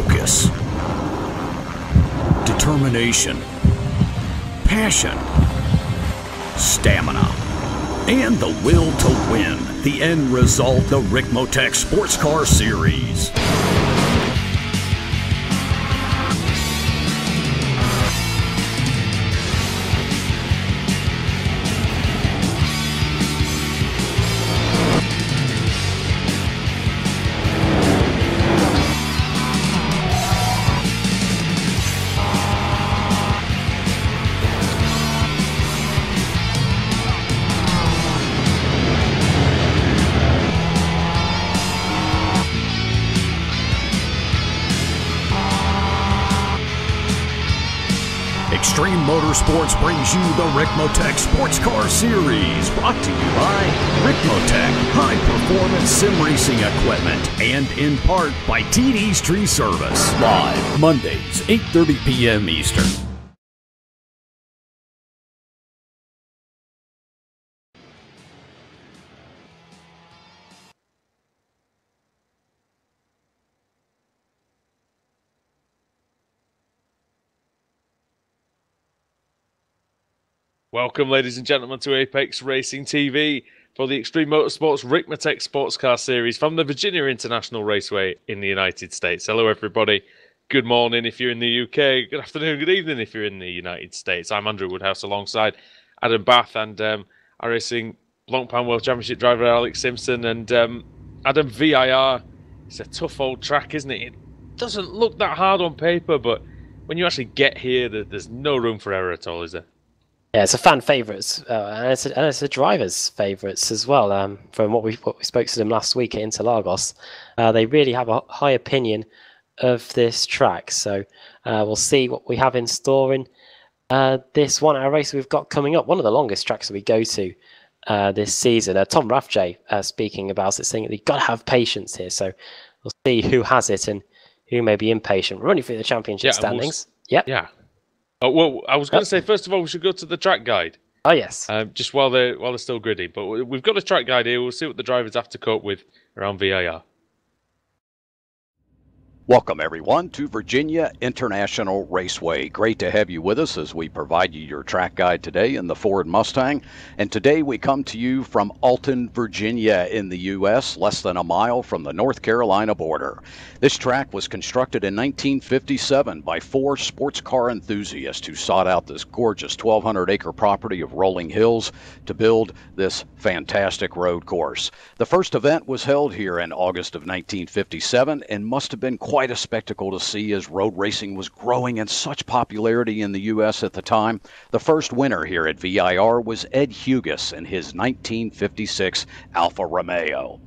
focus, determination, passion, stamina, and the will to win. The end result, the Ricmotech Sports Car Series. Extreme Motorsports brings you the Ricmotech Sports Car Series, brought to you by Ricmotech high-performance sim racing equipment, and in part by TD's Tree Service. Live Mondays, 8:30 p.m. Eastern. Welcome, ladies and gentlemen, to Apex Racing TV for the Extreme Motorsports Ricmotech Sports Car Series from the Virginia International Raceway in the United States. Hello, everybody. Good morning if you're in the UK. Good afternoon, good evening if you're in the United States. I'm Andrew Woodhouse alongside Adam Bath and iRacing Blancpain World Championship driver Alex Simpson. And Adam, VIR, it's a tough old track, isn't it? It doesn't look that hard on paper, but when you actually get here, there's no room for error at all, is there? Yeah, it's a fan favourites, and it's a driver's favourites as well. From what we spoke to them last week at Interlagos, they really have a high opinion of this track. So we'll see what we have in store in this 1 hour race we've got coming up. One of the longest tracks that we go to this season. Tom Rathje speaking about it, saying that you've got to have patience here. So we'll see who has it and who may be impatient. We're running through the championship standings. Yeah. Oh, well, I was going to say, first of all, we should go to the track guide. Oh, yes. Just while they're still gritty. But we've got a track guide here. We'll see what the drivers have to cope with around VIR. Welcome, everyone, to Virginia International Raceway. Great to have you with us as we provide you your track guide today in the Ford Mustang. And today we come to you from Alton, Virginia in the U.S., less than a mile from the North Carolina border. This track was constructed in 1957 by 4 sports car enthusiasts who sought out this gorgeous 1,200-acre property of rolling hills to build this fantastic road course. The first event was held here in August of 1957 and must have been quite a spectacle to see as road racing was growing in such popularity in the U.S. at the time. The first winner here at VIR was Ed Hughes in his 1956 Alfa Romeo.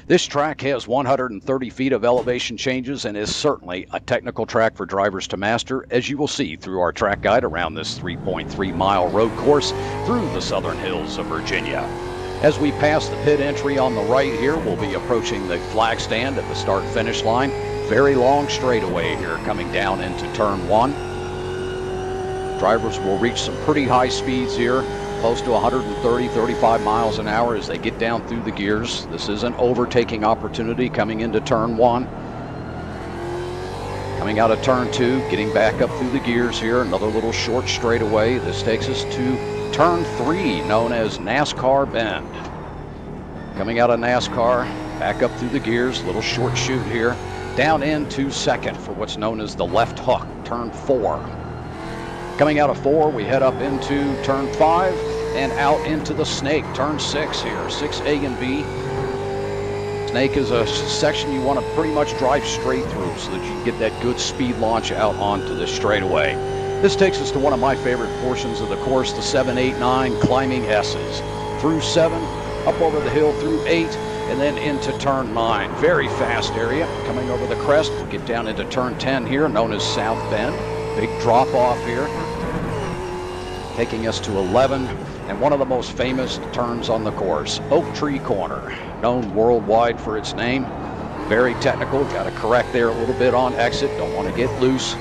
This track has 130 feet of elevation changes and is certainly a technical track for drivers to master, as you will see through our track guide around this 3.3-mile road course through the southern hills of Virginia. As we pass the pit entry on the right here, we'll be approaching the flag stand at the start-finish line. Very long straightaway here coming down into turn 1. Drivers will reach some pretty high speeds here, close to 130, 35 miles an hour as they get down through the gears. This is an overtaking opportunity coming into turn 1. Coming out of turn 2, getting back up through the gears here, another little short straightaway. This takes us to turn 3, known as NASCAR Bend. Coming out of NASCAR, back up through the gears, little short chute here. Down into second for what's known as the left hook, turn 4. Coming out of 4, we head up into turn 5 and out into the snake, turn 6 here, 6A and B. Snake is a section you want to pretty much drive straight through so that you can get that good speed launch out onto this straightaway. This takes us to one of my favorite portions of the course, the 7, 8, 9 climbing S's. Through 7, up over the hill through 8, and then into turn 9. Very fast area. Coming over the crest, we'll get down into turn 10 here, known as South Bend. Big drop off here. Taking us to 11, and one of the most famous turns on the course, Oak Tree Corner, known worldwide for its name. Very technical, got to correct there a little bit on exit, don't want to get loose.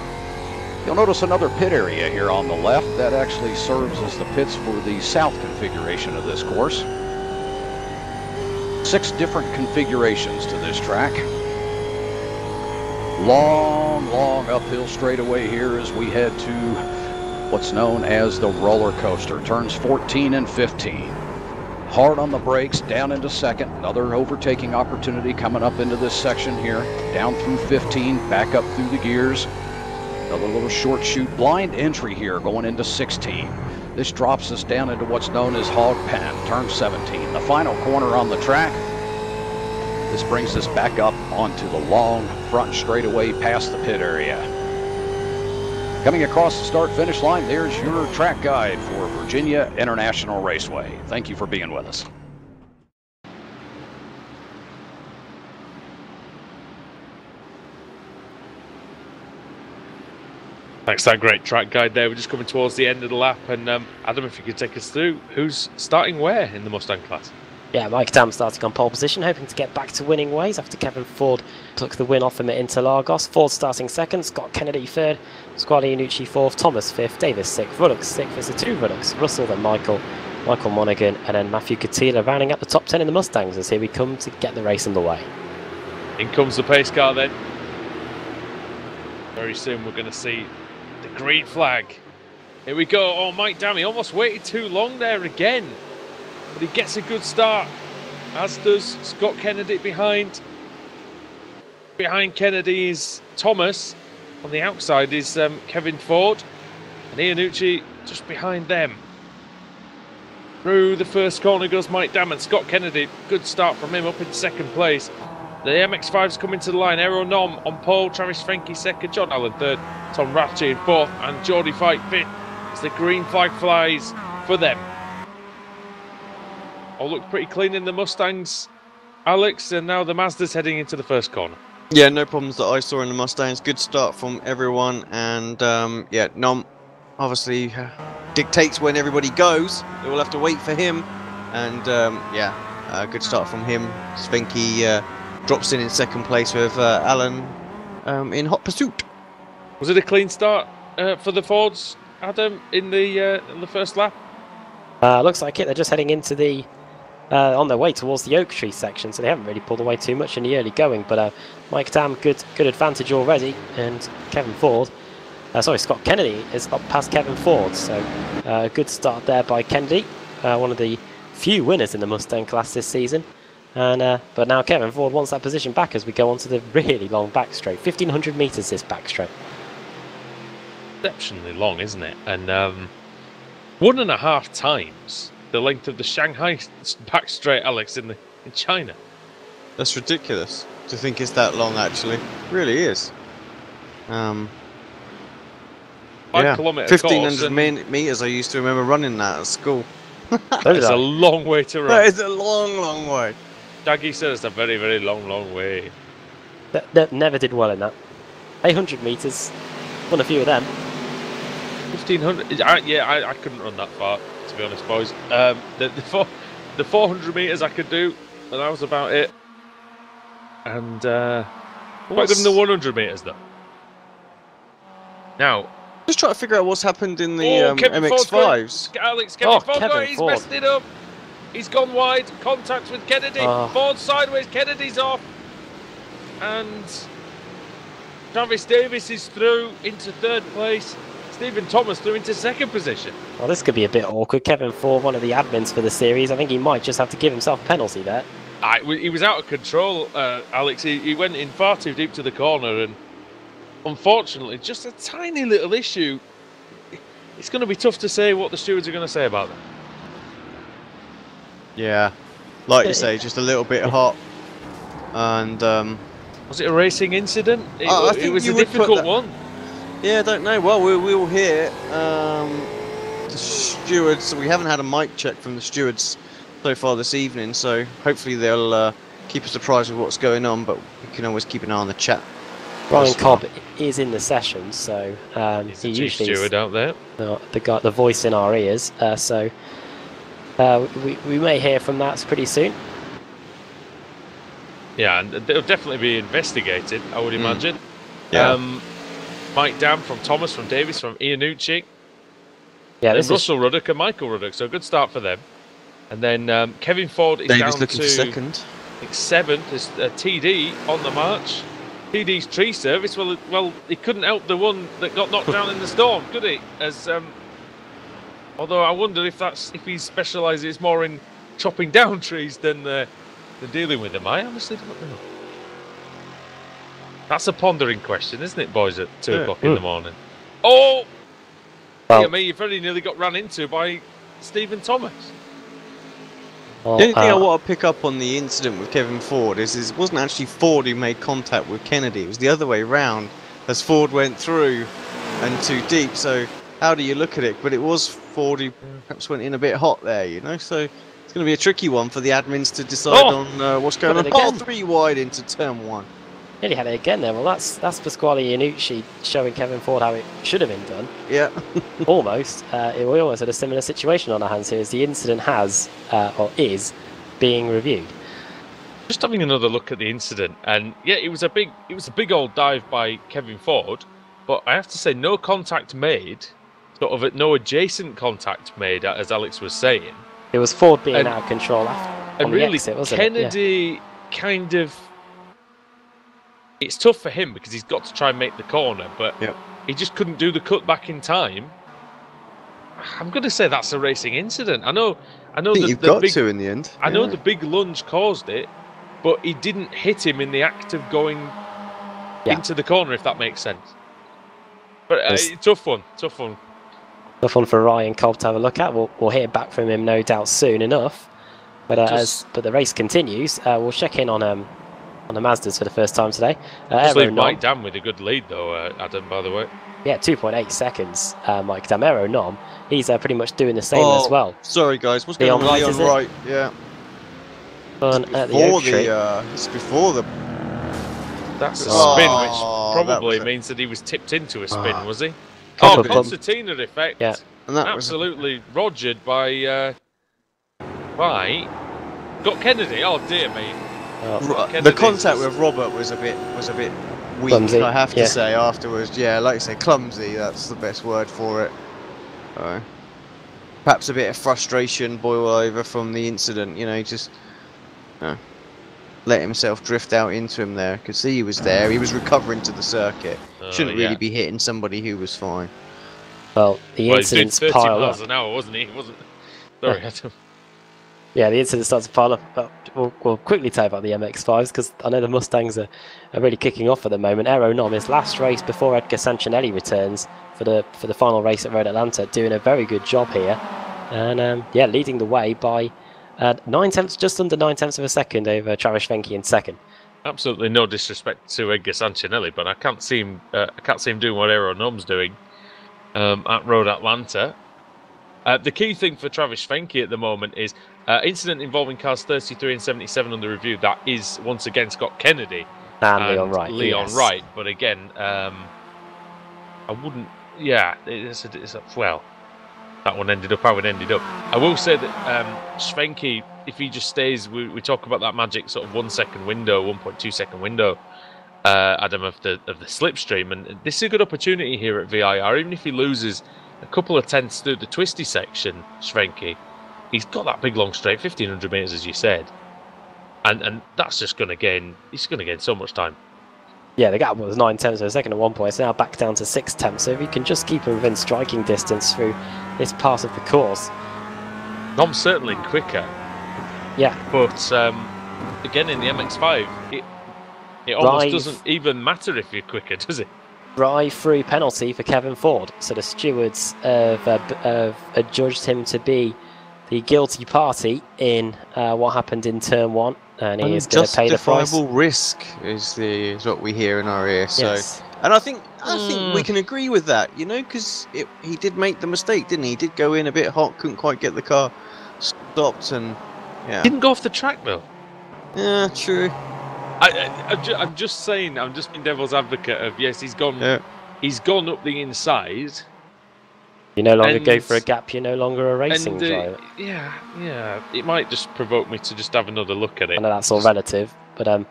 You'll notice another pit area here on the left. That actually serves as the pits for the south configuration of this course. 6 different configurations to this track. Long, long uphill straightaway here as we head to what's known as the roller coaster. Turns 14 and 15. Hard on the brakes, down into second. Another overtaking opportunity coming up into this section here. Down through 15, back up through the gears. Another little short chute, blind entry here going into 16. This drops us down into what's known as Hog Pen, turn 17. The final corner on the track. This brings us back up onto the long front straightaway past the pit area. Coming across the start-finish line, there's your track guide for Virginia International Raceway. Thank you for being with us. Thanks for that great track guide there. We're just coming towards the end of the lap. And Adam, if you could take us through, who's starting where in the Mustang class? Yeah, Mike Dam starting on pole position, hoping to get back to winning ways after Kevin Ford took the win off him at Interlagos. Ford starting second, Scott Kennedy third, Squally Iannucci fourth, Thomas fifth, Davis sixth, Ruddock sixth. There's the two Ruddocks, Russell, then Michael Monaghan, and then Matthew Katila rounding up the top 10 in the Mustangs as here we come to get the race underway. In comes the pace car then. Very soon we're going to see the green flag. Here we go. Oh, Mike Dam, he almost waited too long there again. But he gets a good start, as does Scott Kennedy behind. Behind Kennedy is Thomas. On the outside is Kevin Ford. And Iannucci just behind them. Through the first corner goes Mike Dam and Scott Kennedy. Good start from him up in second place. The MX-5's coming to the line. Aero Nom on pole. Travis Frenke second. John Allen third. Tom Ratchie in fourth. And Geordie Fight fifth. As the green flag flies for them. All looked pretty clean in the Mustangs, Alex, and now the Mazda's heading into the first corner. Yeah, no problems that I saw in the Mustangs. Good start from everyone, and yeah, Nom obviously dictates when everybody goes. They will have to wait for him, and yeah, good start from him. Svenke drops in second place with Alan in hot pursuit. Was it a clean start for the Fords, Adam, in the first lap? Looks like it. They're just heading into the on their way towards the Oak Tree section, so they haven't really pulled away too much in the early going. But Mike Dam, good advantage already, and Kevin Ford, Scott Kennedy is up past Kevin Ford. So a good start there by Kennedy, one of the few winners in the Mustang class this season. And but now Kevin Ford wants that position back as we go onto the really long back straight, 1,500 meters this back straight. Exceptionally long, isn't it? And 1.5 times the length of the Shanghai back straight, Alex, in China. That's ridiculous to think it's that long. Actually, it really is. 5 kilometre 1,500 meters. I used to remember running that at school. It's a long way to run. That is a long, long way. Shaggy said it's a very, very long, long way. That never did well in that. 800 meters, won a few of them. 1,500. I couldn't run that far, to be honest, boys. The 400 meters I could do, and that was about it. And quite good in the 100 meters though. Now, just trying to figure out what's happened in the MX-5s. Alex, Kevin Ford, he's messed it up. He's gone wide. Contact with Kennedy. Ford sideways. Kennedy's off. And Travis Davis is through into third place. Stephen Thomas through into second position. Well, this could be a bit awkward. Kevin Ford, one of the admins for the series. I think he might just have to give himself a penalty there. He was out of control, Alex. He went in far too deep to the corner, and unfortunately, just a tiny little issue. It's going to be tough to say what the stewards are going to say about that. Yeah, like you say, just a little bit hot. And was it a racing incident? I think it was a difficult one. Yeah, I don't know. Well, we'll hear the stewards. We haven't had a mic check from the stewards so far this evening, so hopefully they'll keep us apprised with what's going on. But we can always keep an eye on the chat. Ryan Cobb is in the session, so he usually is steward out there. The voice in our ears. So we may hear from that pretty soon. Yeah, and they'll definitely be investigated, I would imagine. Yeah. Mike Dam from Thomas, from Davis, from Iannucci. Yeah, and Russell Ruddock and Michael Ruddock, so a good start for them. And then Kevin Ford is Davis down looking to for second. I think 7th. There's TD on the march. TD's tree service. Well, he couldn't help the one that got knocked down in the storm, could he? As although I wonder if he specialises more in chopping down trees than dealing with them. I honestly don't know. That's a pondering question, isn't it, boys? At 2 o'clock in the morning. Oh, well, me! You very nearly got ran into by Stephen Thomas. Well, the only thing I want to pick up on the incident with Kevin Ford is it wasn't actually Ford who made contact with Kennedy. It was the other way round, as Ford went through and too deep. So how do you look at it? But it was Ford who perhaps went in a bit hot there, you know. So it's going to be a tricky one for the admins to decide on what's going on. Pole 3 wide into turn 1. Nearly had it again there. Well, that's Pasquale Iannucci showing Kevin Ford how it should have been done. Yeah. Almost. We almost had a similar situation on our hands here as the incident has, or is, being reviewed. Just having another look at the incident, and yeah, it was a big old dive by Kevin Ford, but I have to say no contact made, sort of no adjacent contact made, as Alex was saying. It was Ford being out of control on the exit, wasn't it? Kennedy kind of... It's tough for him because he's got to try and make the corner, but he just couldn't do the cut back in time. I'm going to say that's a racing incident. I know. I think you've got to in the end. I know the big lunge caused it, but he didn't hit him in the act of going into the corner, if that makes sense. But tough one. Tough one for Ryan Cobb to have a look at. We'll hear back from him, no doubt, soon enough. But but the race continues. We'll check in on the Mazdas for the first time today. Leave Mike Dam with a good lead though, Adam, by the way. Yeah, 2.8 seconds, Mike Dam. Aero Nom, he's pretty much doing the same as well. Sorry guys, what's going on? Leon right, yeah. It's before the... That's a spin, which probably means that he was tipped into a spin, was he? Concertina effect. Yeah. And that absolutely rogered by got Kennedy. Oh dear me. The contact with Robert was a bit weak, clumsy, I have to say afterwards. Yeah, like you say, clumsy. That's the best word for it. Perhaps a bit of frustration boil over from the incident. You know, he just let himself drift out into him there. Could see he was there. He was recovering to the circuit. Shouldn't really be hitting somebody who was fine. Well, the incidents pile up. 30 miles an hour, wasn't he? Sorry, Adam. Yeah, the incident starts to pile up. But we'll quickly tell you about the MX-5s because I know the Mustangs are really kicking off at the moment. Aero Nom, his last race before Edgar Sancinelli returns for the final race at Road Atlanta, doing a very good job here, and leading the way by 9 tenths, just under 9 tenths of a second over Travis Venke in second. Absolutely no disrespect to Edgar Sancinelli, but I can't see him doing what Aero Nom's doing at Road Atlanta. The key thing for Travis Venke at the moment is incident involving cars 33 and 77 under review. That is once again Scott Kennedy and Leon Wright. Leon Wright, but again, I wouldn't. Yeah, well, that one ended up how it ended up. I will say that Schwenke, if he just stays, we talk about that magic sort of 1 second window, 1.2 second window, Adam, of the slipstream, and this is a good opportunity here at VIR. Even if he loses a couple of tenths through the twisty section, Schwenke, he's got that big long straight, 1500 metres as you said, and that's just going to gain. He's going to gain so much time. Yeah, the gap was 9 tenths of a second at one point. It's now back down to 6 tenths. So if you can just keep him within striking distance through this part of the course, Nom's certainly quicker. Yeah, but again in the MX-5, it almost doesn't even matter if you're quicker, does it? Drive-through penalty for Kevin Ford. So the stewards have adjudged him to be the guilty party in what happened in turn 1, and he is going to pay the price. Unjustifiable risk is what we hear in our ear. So, yes. And I think we can agree with that, you know, because he did make the mistake, didn't he? He did go in a bit hot, couldn't quite get the car stopped, and didn't go off the track though. Yeah, true. I'm just saying. I'm just being devil's advocate of yes, he's gone up the inside. You no longer go for a gap. You're no longer a racing driver. Yeah. It might just provoke me to just have another look at it. I know that's all relative, but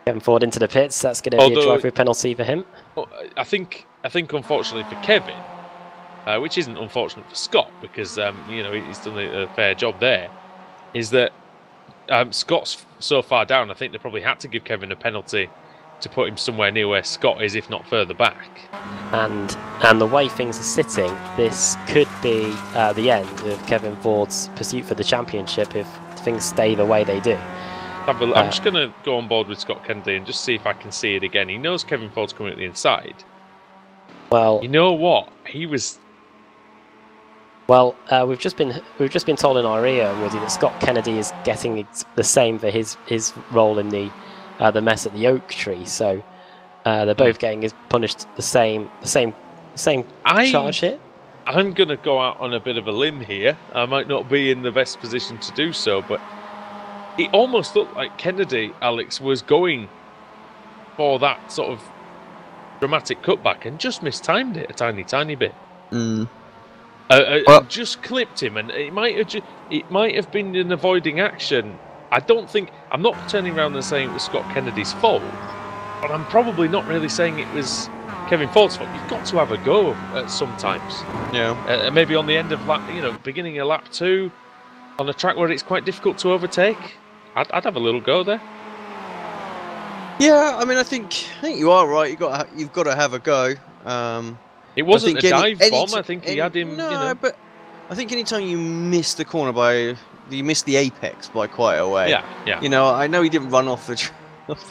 Kevin Ford into the pits. That's going to be a drive-through penalty for him. I think unfortunately for Kevin, which isn't unfortunate for Scott because he's done a fair job there, is that Scott's so far down. I think they probably had to give Kevin a penalty to put him somewhere near where Scott is, if not further back. And the way things are sitting, this could be the end of Kevin Ford's pursuit for the championship if things stay the way they do. I'm just going to go on board with Scott Kennedy and just see if I can see it again. He knows Kevin Ford's coming at the inside. Well, you know what? He was. Well, we've just been told in our ear, Woody, that Scott Kennedy is getting the same for his role in the mess at the oak tree. So they're both getting punished the same charge here. I'm going to go out on a bit of a limb here. I might not be in the best position to do so, but it almost looked like Kennedy, Alex, was going for that sort of dramatic cutback and just mistimed it a tiny bit. Just clipped him, and it might have been an avoiding action. I'm not turning around and saying it was Scott Kennedy's fault, but I'm probably not really saying it was Kevin Ford's fault. You've got to have a go sometimes. Yeah. Maybe on the end of beginning of lap 2, on a track where it's quite difficult to overtake. I'd have a little go there. Yeah, I mean, I think you are right. You've got to have a go. It wasn't a dive bomb. I think he had him. No, but I think anytime you miss the corner you miss the apex by quite a way. Yeah. You know, I know he didn't run off the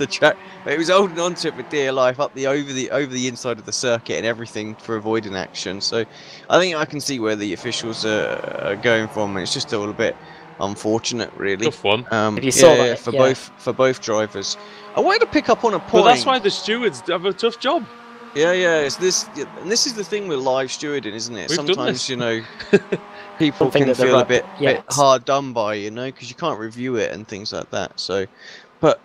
track, but he was holding on to it for dear life up over the inside of the circuit and everything for avoiding action. So I think I can see where the officials are going from. It's just a little bit unfortunate, really. Tough one. If you saw that, for both drivers. I wanted to pick up on a point. Well, that's why the stewards have a tough job. Yeah, and this is the thing with live stewarding, isn't it? Sometimes, people can feel a bit hard done by, because you can't review it and things like that. So, but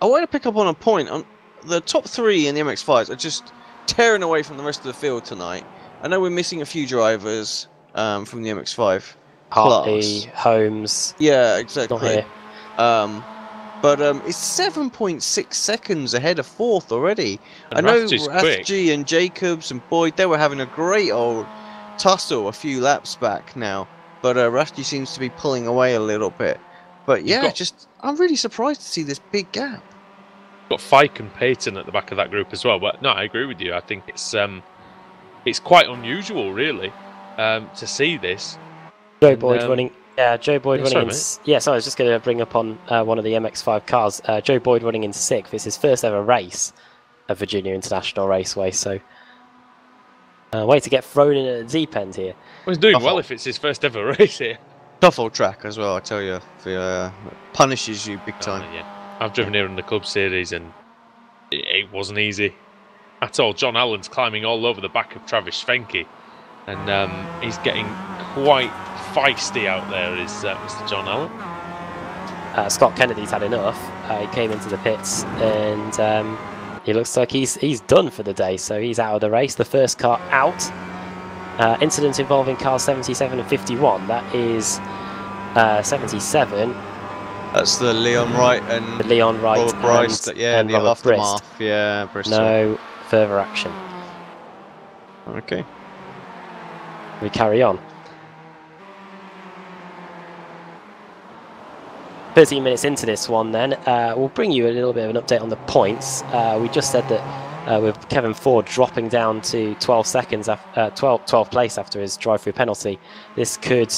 I want to pick up on a point. On the top 3 in the MX-5s are just tearing away from the rest of the field tonight. I know we're missing a few drivers from the MX-5 Hartley, class. Holmes. Yeah, exactly. Not here. But it's 7.6 seconds ahead of 4th already. And I know Rathje and Jacobs and Boyd, they were having a great old tussle a few laps back now. But Rathje seems to be pulling away a little bit. But yeah, I'm really surprised to see this big gap. Got Fike and Payton at the back of that group as well. But no, I agree with you. I think it's quite unusual, really, to see this. Joe Boyd running. Yeah, Joe Boyd running in... Sorry, Yeah, so I was just going to bring up on one of the MX-5 cars. Joe Boyd running in 6th. It's his first ever race at Virginia International Raceway, so... way to get thrown in at the deep end here. Well, he's doing well if it's his first ever race here. Tough old track as well, I tell you. Punishes you big time. Yeah. I've driven here in the Club Series and it wasn't easy at all. John Allen's climbing all over the back of Travis Fenke, and he's getting quite feisty out there, is Mr. John Allen. Scott Kennedy's had enough. He came into the pits and he looks like he's done for the day, so he's out of the race. The first car out. Incident involving cars 77 and 51. That is 77. That's the Leon Wright and the Leon Wright Robert Bryce. and the aftermath. Brist. Yeah, Bristol. No further action. Okay. We carry on. 13 minutes into this one then, we'll bring you a little bit of an update on the points. We just said that with Kevin Ford dropping down to 12 seconds, 12th place after his drive-through penalty, this could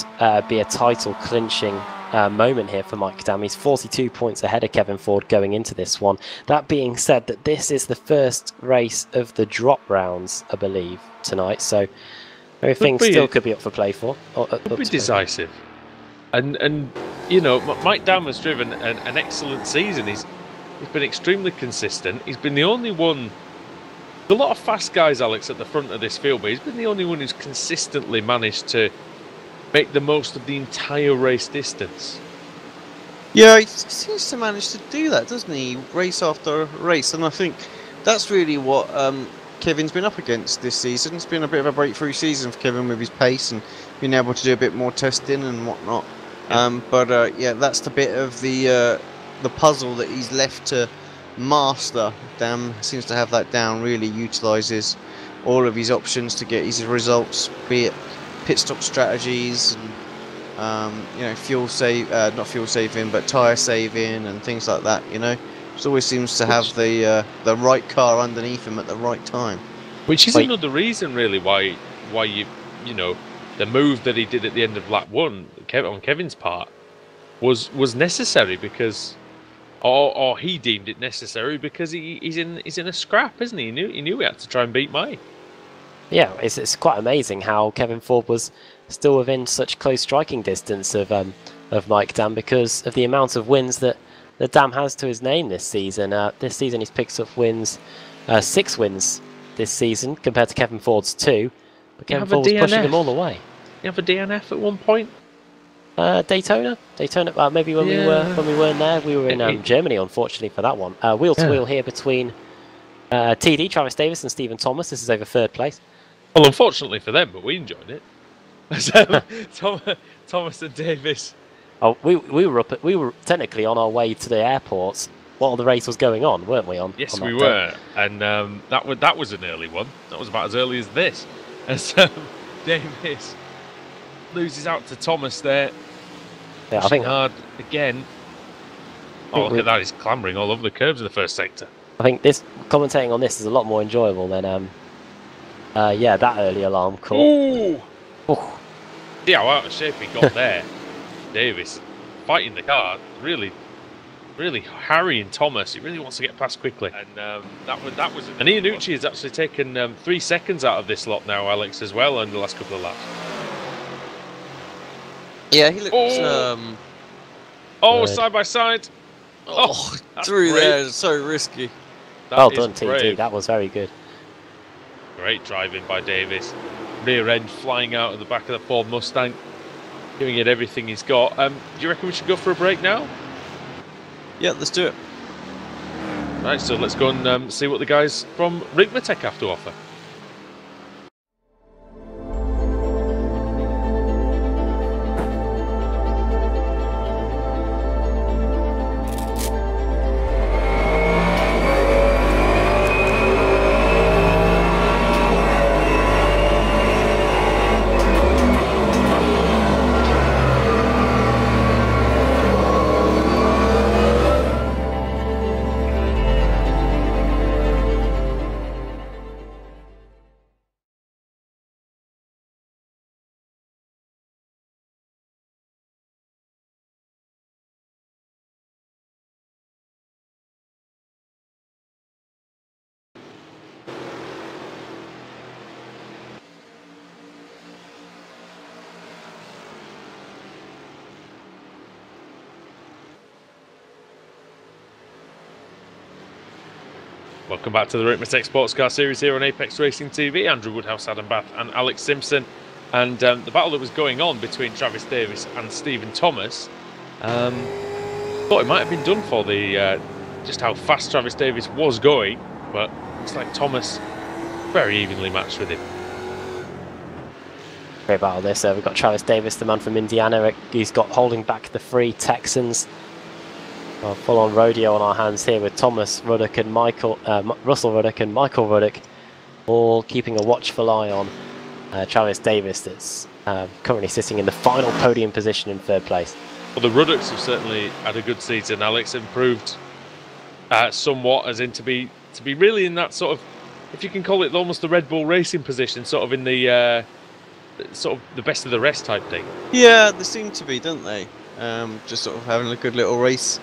be a title clinching moment here for Mike Dam. He's 42 points ahead of Kevin Ford going into this one. That being said, that this is the first race of the drop rounds, I believe, tonight, so everything still could be up for play for. Could be decisive. And Mike Dam has driven an excellent season. He's been extremely consistent. He's been the only one. There's a lot of fast guys, Alex, at the front of this field, but he's been the only one who's consistently managed to make the most of the entire race distance. Yeah, he seems to manage to do that, doesn't he? Race after race, and I think that's really what Kevin's been up against this season. It's been a bit of a breakthrough season for Kevin with his pace and being able to do a bit more testing and whatnot. Yeah. That's the bit of the puzzle that he's left to master. Dam seems to have that down. Really utilises all of his options to get his results, be it pit stop strategies and fuel save, not fuel saving, but tyre saving and things like that. He always seems to have the right car underneath him at the right time. Which is another reason, really, why you know, the move that he did at the end of lap 1 on Kevin's part was necessary because, or he deemed it necessary because he's in a scrap, isn't he? He knew he had to try and beat Mike. Yeah, it's quite amazing how Kevin Ford was still within such close striking distance of Mike Dam because of the amount of wins that Dam has to his name this season. This season he's picked up wins, 6 wins this season compared to Kevin Ford's 2. But Kevin Ford was pushing him all the way. You have a DNF at one point? Daytona, maybe when we weren't there, we were in Germany, unfortunately, for that one. Wheel to wheel here between TD, Travis Davis, and Stephen Thomas. This is over 3rd place. Well, unfortunately for them, but we enjoyed it. Thomas and Davis. Oh, we were technically on our way to the airport while the race was going on, weren't we? Yes, on we were, and that was an early one. That was about as early as this. As Davis loses out to Thomas there. Yeah, I think hard again. Oh, look at that! He's clambering all over the curbs in the first sector. I think commentating on this is a lot more enjoyable than that early alarm call. Ooh! See how out of shape he got there. Davis fighting the car, really harrying Thomas. He really wants to get past quickly, and that was. And Iannucci has actually taken 3 seconds out of this lot now, Alex, as well, in the last couple of laps. Yeah, he looks. Side by side. Through there, so risky. Well done, TD. That was very good. Great driving by Davis. Rear end flying out of the back of the Ford Mustang, giving it everything he's got. Do you reckon we should go for a break now? Yeah, let's do it. Right, so let's go and see what the guys from Ricmotech have to offer. Welcome back to the Ricmotech Sports Car Series here on Apex Racing TV. Andrew Woodhouse, Adam Bath and Alex Simpson. And the battle that was going on between Travis Davis and Stephen Thomas, thought it might have been done for the just how fast Travis Davis was going, but looks like Thomas very evenly matched with him. Great battle this. We've got Travis Davis, the man from Indiana. He's got holding back the 3 Texans. Well, full-on rodeo on our hands here with Thomas Ruddock and Russell Ruddock and Michael Ruddock, all keeping a watchful eye on Travis Davis, that's currently sitting in the final podium position in 3rd place. Well, the Ruddocks have certainly had a good season. Alex improved somewhat, as in to be really in that sort of, if you can call it almost the Red Bull Racing position, sort of in the sort of the best of the rest type thing. Yeah, they seem to be, don't they? Just sort of having a good little race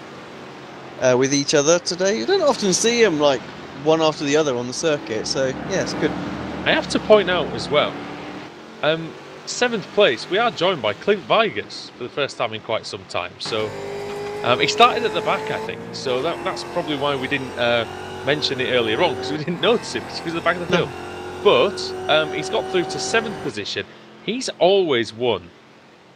with each other today. You don't often see them like one after the other on the circuit, so yeah, it's good. I have to point out as well, 7th place, we are joined by Clint Vigas for the first time in quite some time. So he started at the back, I think, so that's probably why we didn't mention it earlier on, because we didn't notice it, because he was at the back of the field. But he's got through to 7th position. He's always one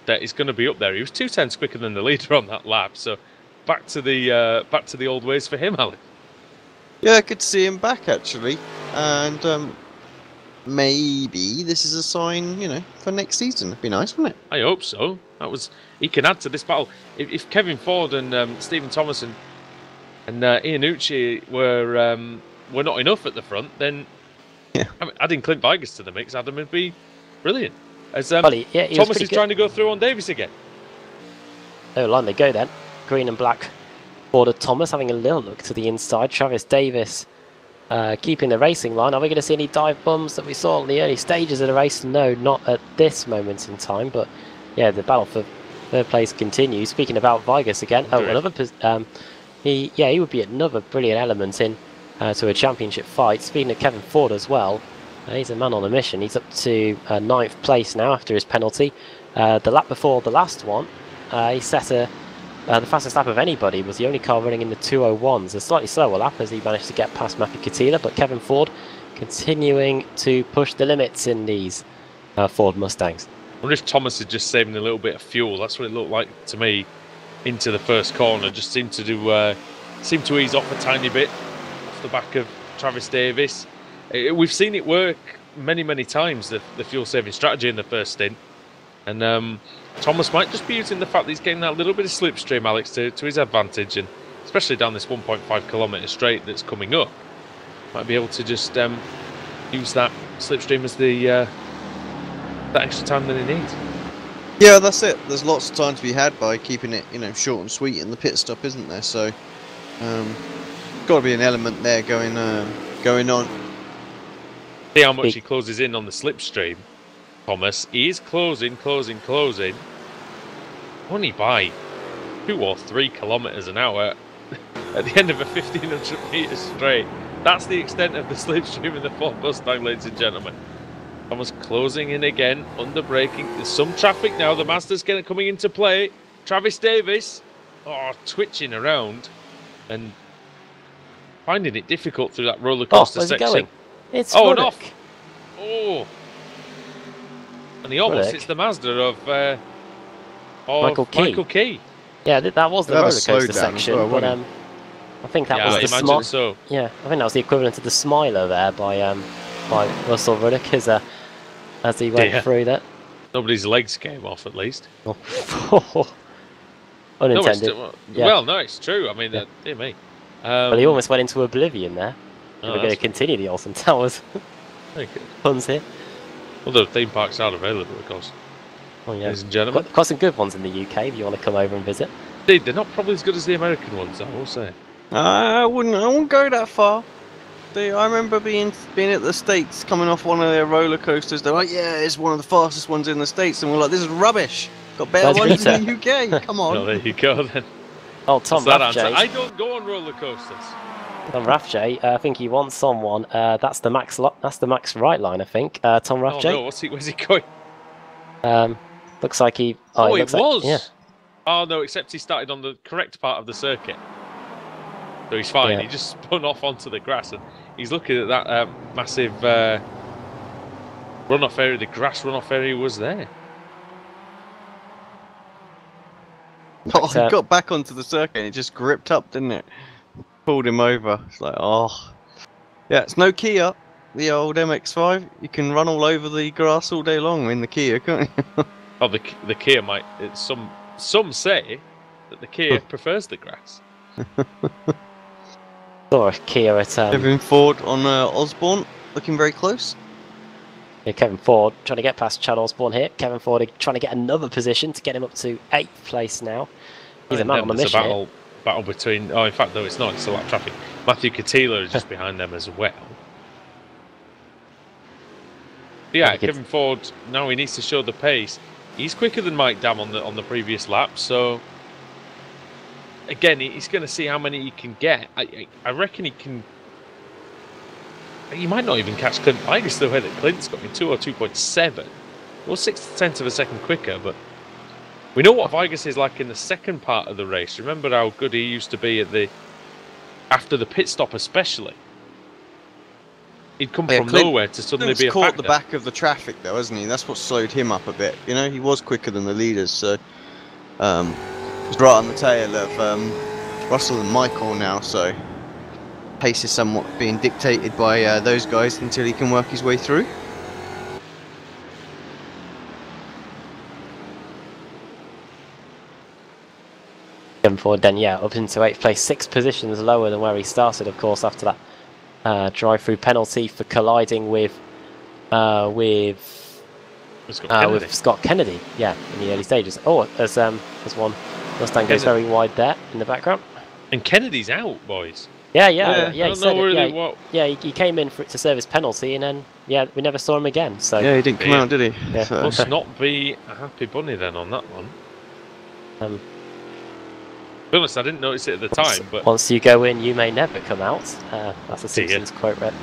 that is going to be up there. He was 2/10 quicker than the leader on that lap, so back to the old ways for him, Alex. Yeah, good to see him back actually, and maybe this is a sign, you know, for next season. It'd be nice, wouldn't it? I hope so. He can add to this battle. If Kevin Ford and Stephen Thomas and Iannucci were not enough at the front, then I mean, adding Clint Vigas to the mix, Adam, would be brilliant. As Thomas is trying to go through on Davis again. Oh, line they go then. Green and black Border Thomas having a little look to the inside. Travis Davis keeping the racing line. Are we going to see any dive bombs that we saw in the early stages of the race? No, not at this moment in time. But yeah, the battle for third place continues. Speaking about Vigas again, he would be another brilliant element in to a championship fight. Speaking of Kevin Ford as well, he's a man on a mission. He's up to 9th place now after his penalty. The lap before the last one, he set the fastest lap of anybody, was the only car running in the 2:01s. A slightly slower lap as he managed to get past Matthew Katila, but Kevin Ford continuing to push the limits in these Ford Mustangs. I wonder if Thomas is just saving a little bit of fuel. That's what it looked like to me into the first corner. Just seemed to ease off a tiny bit off the back of Travis Davis. We've seen it work many times, the fuel saving strategy in the first stint, and Thomas might just be using the fact that he's getting that little bit of slipstream, Alex, to his advantage, and especially down this 1.5 kilometre straight that's coming up, might be able to just use that slipstream as the that extra time that he needs. Yeah, that's it. There's lots of time to be had by keeping it, short and sweet in the pit stop, isn't there? So, got to be an element there going on. See how much he closes in on the slipstream, Thomas. He is closing. Only by 2 or 3 kilometres an hour at the end of a 1,500 metre straight. That's the extent of the slipstream in the Ford Mustang, ladies and gentlemen. Thomas closing in again, under braking. There's some traffic now. The Mazda's coming into play. Travis Davis, twitching around and finding it difficult through that roller coaster where's section. It going? It's and off. And he almost hits the Mazda of Michael Key. Yeah, that was the roller coaster section, but I think that was the so. Yeah, I think that was the equivalent of the smiler there by Russell Ruddock as he went through that. Nobody's legs came off, at least. Unintended. Well, no, it's true. I mean, dear me. But he almost went into oblivion there. We're going to continue the Alton Towers. Puns here. Well, the theme parks are available, of course. Oh, yeah. Ladies and gentlemen. Got some good ones in the UK if you want to come over and visit. Indeed, they're not probably as good as the American ones, I will say. I won't go that far. I remember being at the States, coming off one of their roller coasters. They're like, yeah, it's one of the fastest ones in the States. And we're like, this is rubbish. Got better ones in the UK. Come on. Well, there you go then. Oh, Tom Rathjay. I don't go on roller coasters. Tom Rathjay, I think he wants someone. That's the Max right line, I think. Tom Rathjay. Oh no, where's he going? Looks like he. It was. Yeah. Oh no, except he started on the correct part of the circuit, so he's fine. Yeah. He just spun off onto the grass, and he's looking at that massive runoff area. The grass runoff area was there. Oh, he got back onto the circuit and it just gripped up, didn't it? Pulled him over. It's like, yeah, it's no Kia. The old MX-5. You can run all over the grass all day long in the Kia, can't you? Oh, the Kia might. Some say that the Kia prefers the grass. Or Kia at Kevin Ford on Osborne, looking very close. Yeah, Kevin Ford trying to get past Chad Osborne here. Kevin Ford trying to get another position to get him up to 8th place now. He's a man on the mission. It's a battle between. Oh, in fact, no, it's not. It's a lot of traffic. Matthew Katila is just behind them as well. Yeah, Kevin Ford. Now he needs to show the pace. He's quicker than Mike Dam on the previous lap. So again, he's going to see how many he can get. I reckon he can. He might not even catch Clint Vigas the way that Clint's got in 2 or 2.7. Well, 6/10 of a second quicker, but we know what Vigas is like in the second part of the race. Remember how good he used to be after the pit stop, especially. He'd come from nowhere to suddenly be a caught factor. The back of the traffic, though, hasn't he? That's what slowed him up a bit. He was quicker than the leaders, so he's right on the tail of Russell and Michael now. So pace is somewhat being dictated by those guys until he can work his way through. Kevin Ford then, up into 8th place, 6 positions lower than where he started, of course, after that drive-through penalty for colliding with Scott Kennedy, in the early stages. Oh, as one Mustang goes very wide there in the background. And Kennedy's out, boys. Yeah. I don't know really what. Yeah, he came in to serve his penalty, and then we never saw him again. So Yeah, he didn't come out, did he? Yeah. So. Must not be a happy bunny then on that one. Um, to be honest, I didn't notice it at the time, but once you go in, you may never come out. That's a Simpsons quote, right?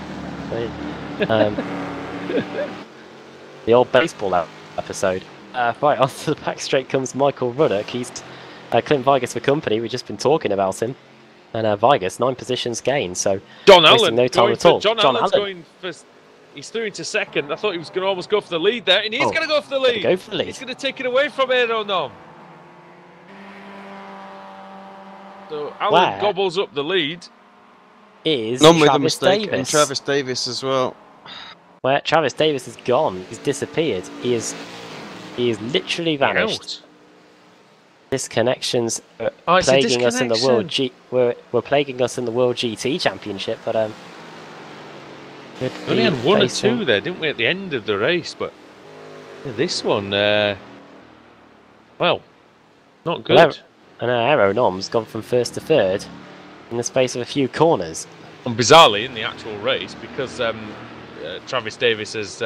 The old baseball episode. Right, onto the back straight comes Michael Ruddock. He's Clint Vigas for company. We've just been talking about him. And Vigas, 9 positions gained, so John Allen, no time at all. John Allen's going for. He's through into second. I thought he was going to almost go for the lead there, and he's going to go for the lead. Go for the lead. He's going to take it away from Aeronom. So Allen gobbles up the lead. Is None with a Travis mistake, Davis. and Travis Davis as well. Where Travis Davis is gone. He's disappeared. He is literally vanished. Disconnections are plaguing us in the world were plaguing us in the World GT Championship, but we only had 1 or 2 there, didn't we, at the end of the race? But this one, well, not good. And Aeronom's gone from 1st to 3rd in the space of a few corners. And bizarrely, in the actual race, because Travis Davis has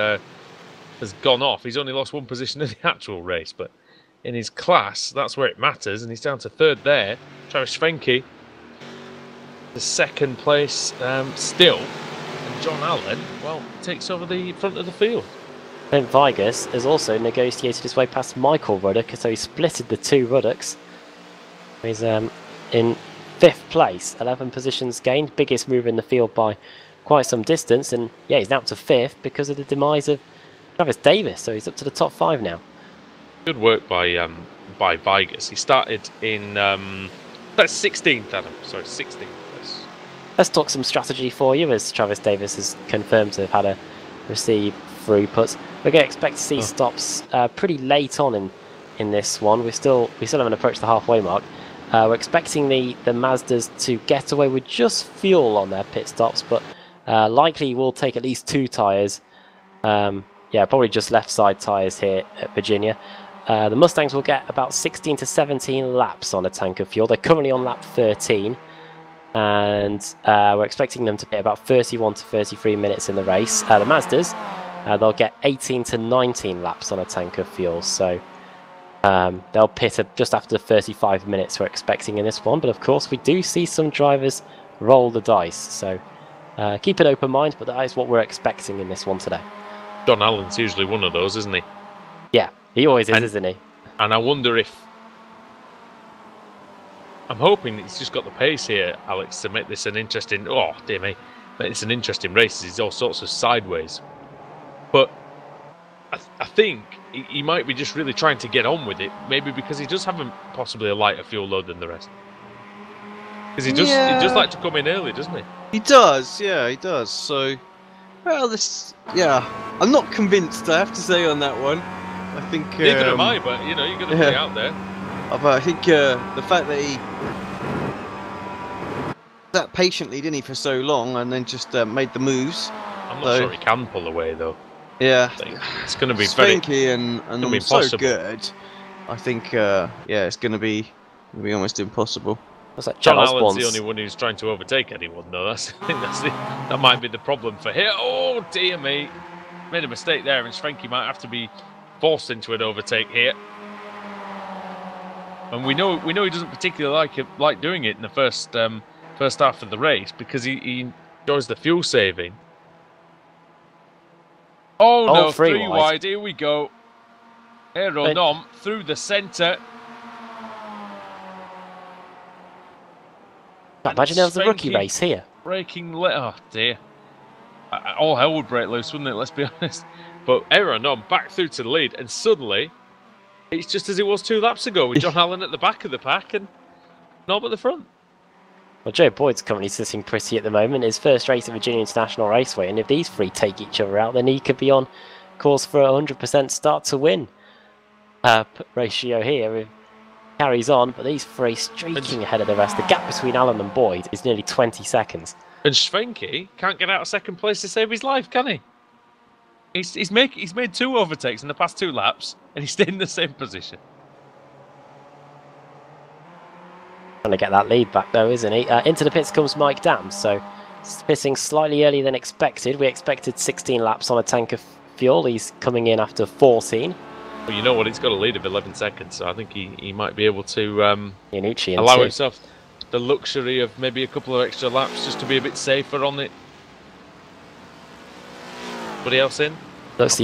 gone off, he's only lost 1 position in the actual race, but in his class, that's where it matters, and he's down to 3rd there. Travis Schwenke, the 2nd place still, and John Allen, well, takes over the front of the field. Clint Vigas has also negotiated his way past Michael Ruddock, so he splitted the 2 Ruddocks. He's in 5th place, 11 positions gained, biggest mover in the field by quite some distance, and yeah, he's now up to 5th because of the demise of Travis Davis, so he's up to the top 5 now. Good work by Vigas. He started in that's 16th, Adam. Sorry, 16th. Let's talk some strategy for you, as Travis Davis has confirmed to have had a receive throughput. We're going to expect to see stops pretty late on in this one. We still haven't approached the halfway mark. We're expecting the Mazdas to get away with just fuel on their pit stops, but likely will take at least 2 tyres. Yeah, probably just left side tyres here at Virginia. The Mustangs will get about 16 to 17 laps on a tank of fuel. They're currently on lap 13, and we're expecting them to be about 31 to 33 minutes in the race. The Mazdas, they'll get 18 to 19 laps on a tank of fuel, so they'll pit just after 35 minutes we're expecting in this one. But of course, we do see some drivers roll the dice, so keep an open mind, but that is what we're expecting in this one today. John Allen's usually one of those, isn't he? Yeah, he always is, isn't he? And I wonder if... I'm hoping he's just got the pace here, Alex, to make this an interesting... Oh, dear me. Make this an interesting race. He's all sorts of sideways. But I think he might be just really trying to get on with it. Maybe because he does have possibly a lighter fuel load than the rest. Because he does like to come in early, doesn't he? He does, yeah, he does. So, well, I'm not convinced, I have to say, on that one. I think... Neither am I, but, you're going to put it out there. But I think the fact that he sat patiently, didn't he, for so long, and then just made the moves. I'm not sure he can pull away, though. Yeah. It's going to be Spanky and so good. I think, it's going to be almost impossible. Like John Allen's the only one who's trying to overtake anyone, though. I think that might be the problem for him. Oh, dear me. Made a mistake there, and Schwenke might have to be forced into an overtake here. And we know he doesn't particularly like doing it in the first half of the race, because he enjoys the fuel saving. Oh no, 3 wide. Here we go. Aeronom through the centre. Imagine there was a rookie race here. Breaking oh dear. All hell would break loose, wouldn't it? Let's be honest. But Aeronom back through to the lead, and suddenly it's just as it was 2 laps ago, with John Allen at the back of the pack and Nom at the front. Well, Joe Boyd's currently sitting pretty at the moment. His first race at Virginia International Raceway, and if these 3 take each other out, then he could be on course for a 100% start to win ratio here. It carries on, but these 3 streaking ahead of the rest. The gap between Allen and Boyd is nearly 20 seconds. And Schwenke can't get out of second place to save his life, can he? He's made 2 overtakes in the past 2 laps, and he stayed in the same position. Trying to get that lead back though, isn't he? Into the pits comes Mike Dam, so pitting slightly earlier than expected. We expected 16 laps on a tank of fuel. He's coming in after 14. Well, you know what? He's got a lead of 11 seconds, so I think he might be able to Iannucci allow himself the luxury of maybe a couple of extra laps just to be a bit safer on it. Anybody else in? Looks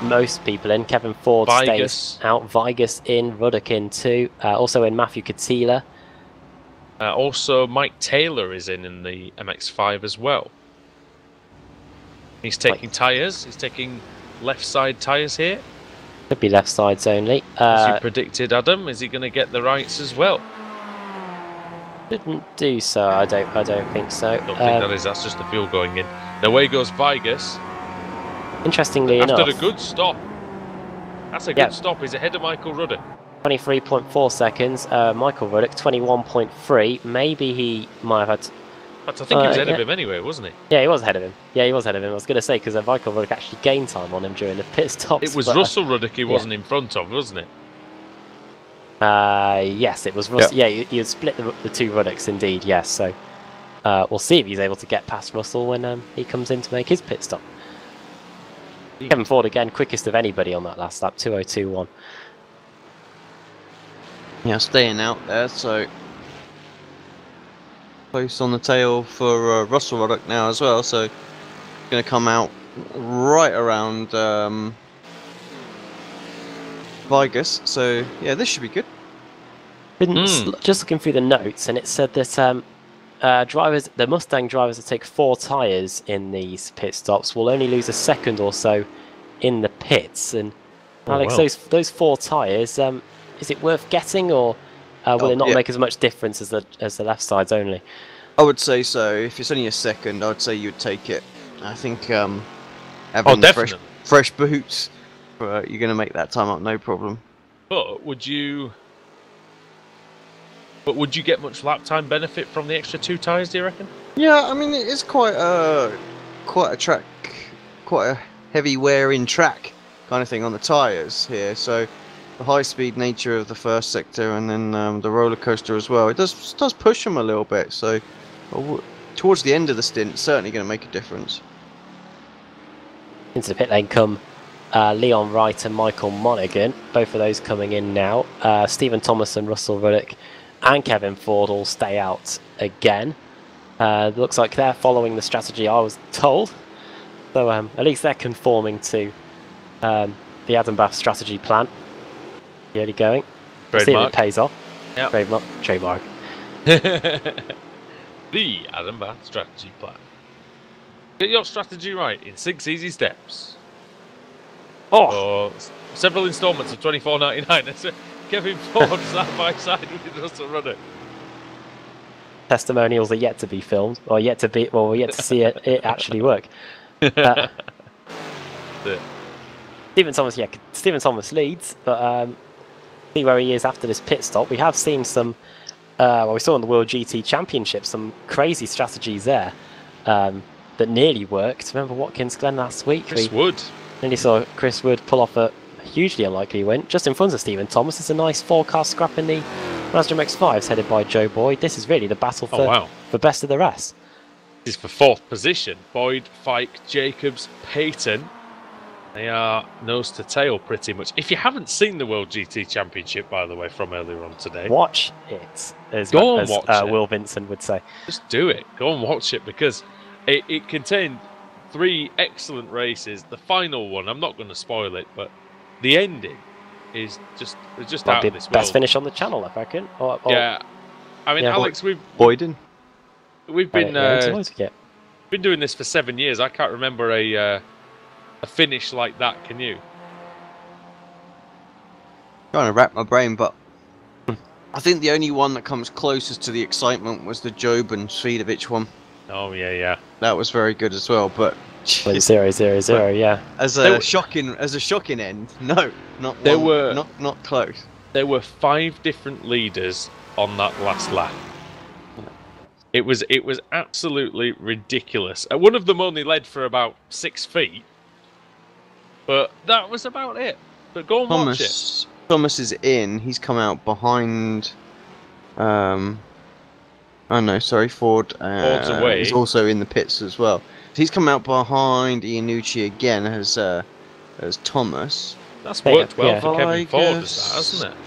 most people in. Kevin Ford stays out. Vigus in. Ruddock in too. Also in Matthew Katila. Also, Mike Taylor is in the MX-5 as well. He's taking tyres. He's taking left side tyres here. Could be left sides only. As you predicted, Adam, is he going to get the rights as well? Didn't do so. I don't think so. I don't think that is. That's just the fuel going in. Now away goes Vigus. Interestingly enough, after a good stop. That's a good stop. He's ahead of Michael Ruddock. 23.4 seconds. Michael Ruddock 21.3. Maybe he might have had. But I think he was ahead of him anyway, wasn't he? Yeah, he was ahead of him. I was going to say because Michael Ruddock actually gained time on him during the pit stops. It was Russell Ruddock he wasn't in front of, wasn't it? Yes, it was Russell. Yeah, you split the two Ruddocks indeed. Yes, so we'll see if he's able to get past Russell when he comes in to make his pit stop. Kevin Ford again, quickest of anybody on that last lap, 2:02.1. Yeah, staying out there, so close on the tail for Russell Ruddock now as well, so going to come out right around Vigus, so yeah, this should be good. Just looking through the notes, and it said that the Mustang drivers that take 4 tyres in these pit stops will only lose a second or so in the pits. And Alex, those 4 tyres, is it worth getting, or will it not make as much difference as the left sides only? I would say so. If it's only a second, I would say you'd take it. I think having fresh boots, you're going to make that time up no problem. But would you get much lap time benefit from the extra 2 tyres, do you reckon? Yeah, I mean, it is quite a track, quite a heavy wear-in track kind of thing on the tyres here. So the high-speed nature of the first sector and then the roller coaster as well, it does push them a little bit. So towards the end of the stint, it's certainly going to make a difference. Into the pit lane come Leon Wright and Michael Monaghan. Both of those coming in now. Stephen Thomas and Russell Ruddock and Kevin Ford all stay out again. Looks like they're following the strategy I was told. So at least they're conforming to the Adam Bath strategy plan. Really going. We'll see if it pays off. Yep. Trademark. The Adam Bath strategy plan. Get your strategy right in 6 easy steps. Or several installments of $24.99. Kevin Ford side by side with Russell Ruddock. Testimonials are yet to be filmed, or yet to see it actually work. Stephen Thomas leads, but see where he is after this pit stop. We have seen some, we saw in the World GT Championship some crazy strategies there that nearly worked. Remember Watkins Glen last week? Chris Wood. Nearly saw Chris Wood pull off a hugely unlikely win just in front of Stephen Thomas. It's a nice 4-car scrap in the Mazda MX-5s headed by Joe Boyd. This is really the battle for best of the rest. This is for 4th position. Boyd, Fike, Jacobs, Payton. They are nose to tail pretty much. If you haven't seen the World GT Championship, by the way, from earlier on today, watch it. As Will Vincent would say. Just do it. Go and watch it, because it contained 3 excellent races. The final one, I'm not going to spoil it, but the ending is just out of this world. Best finish on the channel, I reckon. Yeah, I mean, Alex, we've been doing this for 7 years. I can't remember a finish like that. Can you? Trying to wrap my brain, but I think the only one that comes closest to the excitement was the Job and Svidovic one. Oh yeah. That was very good as well, but 0-0-0, yeah. As a shocking end, no, not close. There were 5 different leaders on that last lap. It was absolutely ridiculous. One of them only led for about 6 feet, but that was about it. But go and watch it. Thomas is in. He's come out behind Oh no, sorry, Ford Ford's away. is also in the pits as well. He's come out behind Iannucci again as Thomas. That's worked well Yeah. for Kevin Ford, Vegas. that, hasn't it?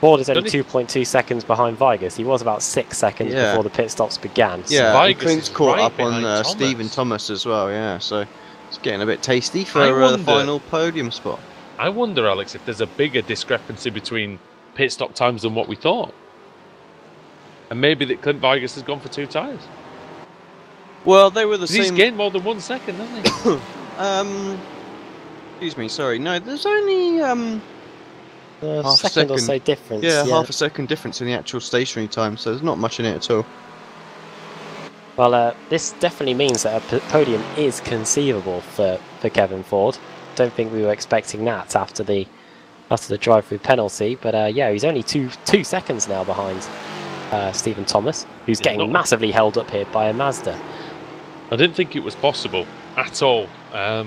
Ford is only Don't he- 2.2 seconds behind Vegas. He was about 6 seconds Yeah. before the pit stops began. So Yeah, and Vegas Clint's is caught right up on behind Stephen Thomas. Thomas as well, yeah, so it's getting a bit tasty I for the wonder- final podium spot. I wonder, Alex, if there's a bigger discrepancy between pit stop times than what we thought. And maybe that Clint Vegas has gone for 2 tyres. Well, they were the 'Cause he's same. gained more than 1 second, hasn't he? Excuse me, sorry. No, there's only a half a second or so second. difference. Yeah, half a second difference in the actual stationary time, so there's not much in it at all. Well, this definitely means that a podium is conceivable for Kevin Ford. Don't think we were expecting that after the drive-through penalty, but yeah, he's only two seconds now behind Stephen Thomas, who's getting massively held up here by a Mazda. I didn't think it was possible at all. I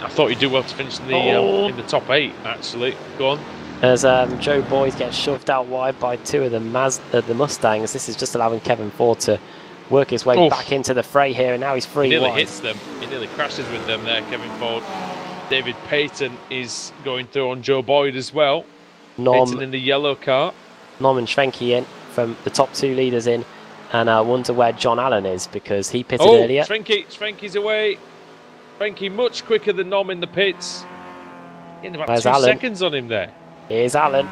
thought he'd do well to finish in the top 8, actually. Go on. As Joe Boyd gets shoved out wide by 2 of the Mustangs, this is just allowing Kevin Ford to work his way back into the fray here, and now he's free He nearly wide. hits them. He nearly crashes with them there, Kevin Ford. David Payton is going through on Joe Boyd as well. Payton in the yellow car. Norman Schwenke in from the top 2 leaders in, and I wonder where John Allen is because he pitted earlier. Schwenke's away. Schwenke much quicker than Nom in the pits. In about There's 2 Allen. seconds on him there. Here's Allen.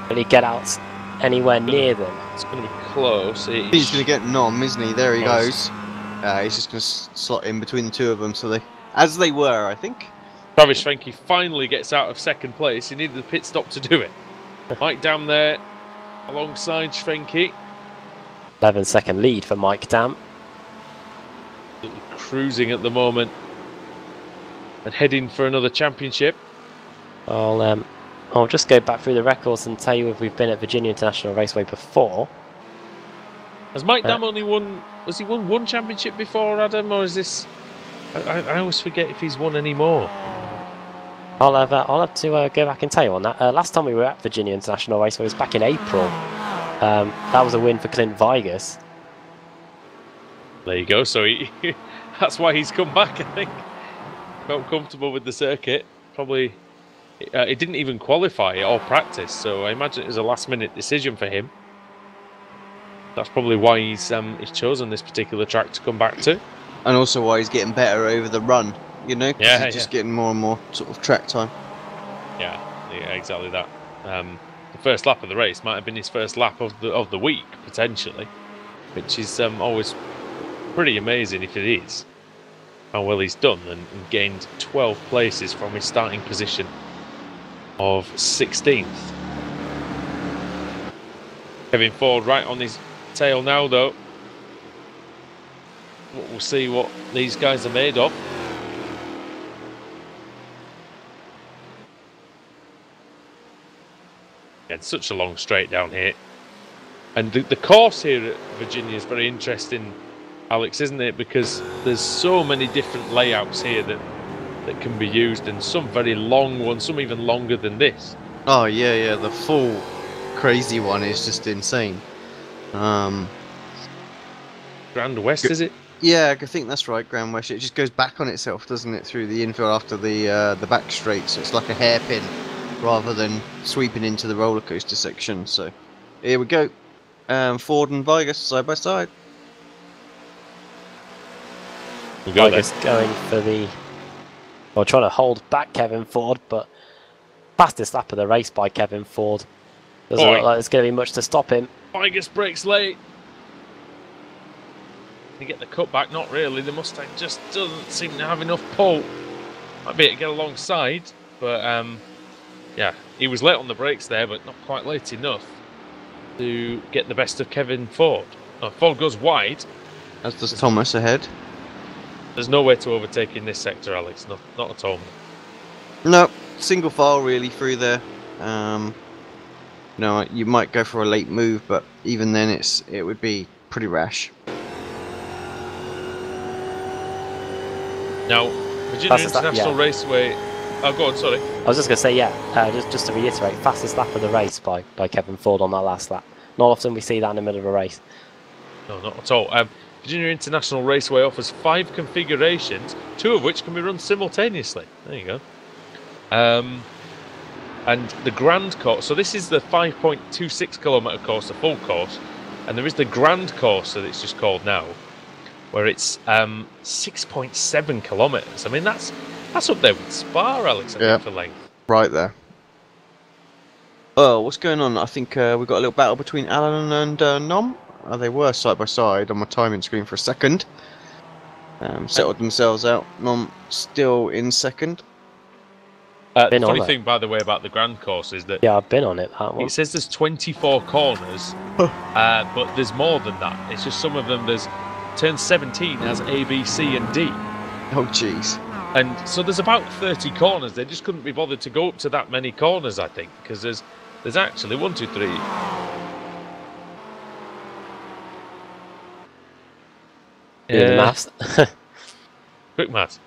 Will he get out anywhere near them? It's going to be close. He's going to get Nom, isn't he? There he Close. goes. He's just going to slot in between the 2 of them, so as they were, I think. Travis Schwenke finally gets out of second place. He needed the pit stop to do it. Mike Dam there alongside Schwenke. 11-second lead for Mike Dam. Cruising at the moment and heading for another championship. I'll just go back through the records and tell you if we've been at Virginia International Raceway before. Has Mike Dam only won? Has he won 1 championship before, Adam, or is this? I always forget if he's won any more. I'll have to go back and tell you on that. Last time we were at Virginia International Raceway was back in April. That was a win for Clint Vegas. There you go. So that's why he's come back. I think felt comfortable with the circuit. Probably it didn't even qualify or practice. So I imagine it was a last-minute decision for him. That's probably why he's chosen this particular track to come back to. And also why he's getting better over the run, you know? 'Cause Yeah, he's just getting more and more sort of track time. Yeah, exactly that. The first lap of the race might have been his first lap of the week, potentially, which is always pretty amazing if it is. How well he's done and gained 12 places from his starting position of 16th. Kevin Ford right on his tail now, though. We'll see what these guys are made of. Yeah, it's such a long straight down here. And the course here at Virginia is very interesting, Alex, isn't it? Because there's so many different layouts here that can be used, and some very long ones, some even longer than this. Oh, yeah, the full crazy one is just insane. Grand West, is it? Yeah, I think that's right, Grand West. It just goes back on itself, doesn't it, through the infield after the back straight, so it's like a hairpin rather than sweeping into the roller coaster section. So here we go. Ford and Vegas side by side. We'll go Vegas going for trying to hold back Kevin Ford, but fastest lap of the race by Kevin Ford. Doesn't look like there's going to be much to stop him. Vegas breaks late. To get the cutback, not really. The Mustang just doesn't seem to have enough pull. Might be able to get alongside, but yeah, he was late on the brakes there, but not quite late enough to get the best of Kevin Ford. Ford goes wide. As does Thomas ahead. There's no way to overtake in this sector, Alex. Not at all. No, single file really through there. No, you might go for a late move, but even then it would be pretty rash. Now, Virginia International Raceway Oh, go on, sorry. I was just going to say, yeah, just to reiterate, fastest lap of the race by Kevin Ford on that last lap. Not often we see that in the middle of a race. No, not at all. Virginia International Raceway offers 5 configurations, 2 of which can be run simultaneously. There you go. And the Grand Course, so this is the 5.26 kilometre course, the full course, and there is the Grand Course that it's just called now, where it's 6.7 kilometres. I mean, that's up there with Spa, Alex, I think, for length. Right there. Oh, what's going on? I think we've got a little battle between Alan and Nom. They were side by side on my timing screen for a second. Settled themselves out. Nom still in second. The funny thing, by the way, about the Grand Course is that... Yeah, I've been on it, that one. It says there's 24 corners, but there's more than that. It's just some of them, there's... Turn 17 has A, B, C and D. Oh, jeez. And so there's about 30 corners. They just couldn't be bothered to go up to that many corners, I think, because there's actually 1, 2, 3... Doing the maths. Quick maths.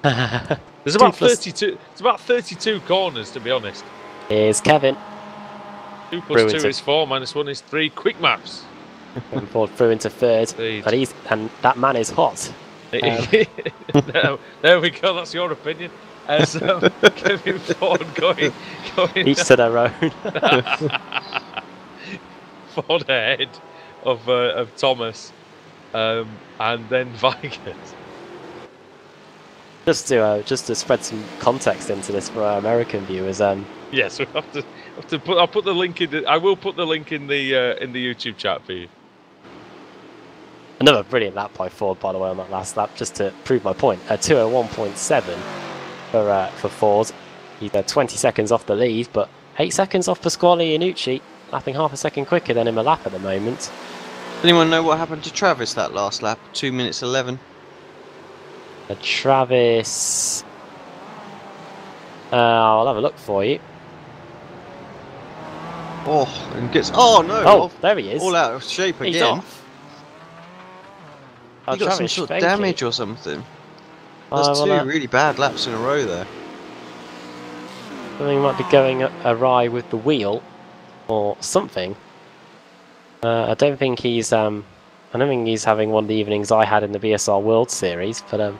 There's about 32. It's about 32 corners, to be honest. Here's Kevin. 2 plus 2 is 4, minus 1 is 3. Quick maths. Kevin Ford through into third, and that man is hot. There we go. That's your opinion. As Kevin Ford going each to their own. Ford ahead of Thomas, and then Weigert. Just to spread some context into this for our American viewers. Yes, we have to put. I'll put the link in. I will put the link in the YouTube chat for you. Another brilliant lap by Ford, by the way, on that last lap, just to prove my point. 2:01.7 for Ford. He's 20 seconds off the lead, but 8 seconds off Pasquale Iannucci, lapping half a second quicker than him a lap at the moment. Anyone know what happened to Travis that last lap? 2 minutes 11. Travis, I'll have a look for you. Oh, and gets. Oh no! Oh, there he is. All out of shape again. He's off. He got some sort of damage or something. That's 2 really bad laps in a row there. Something might be going awry with the wheel, or something. I don't think he's having one of the evenings I had in the VSR World Series, but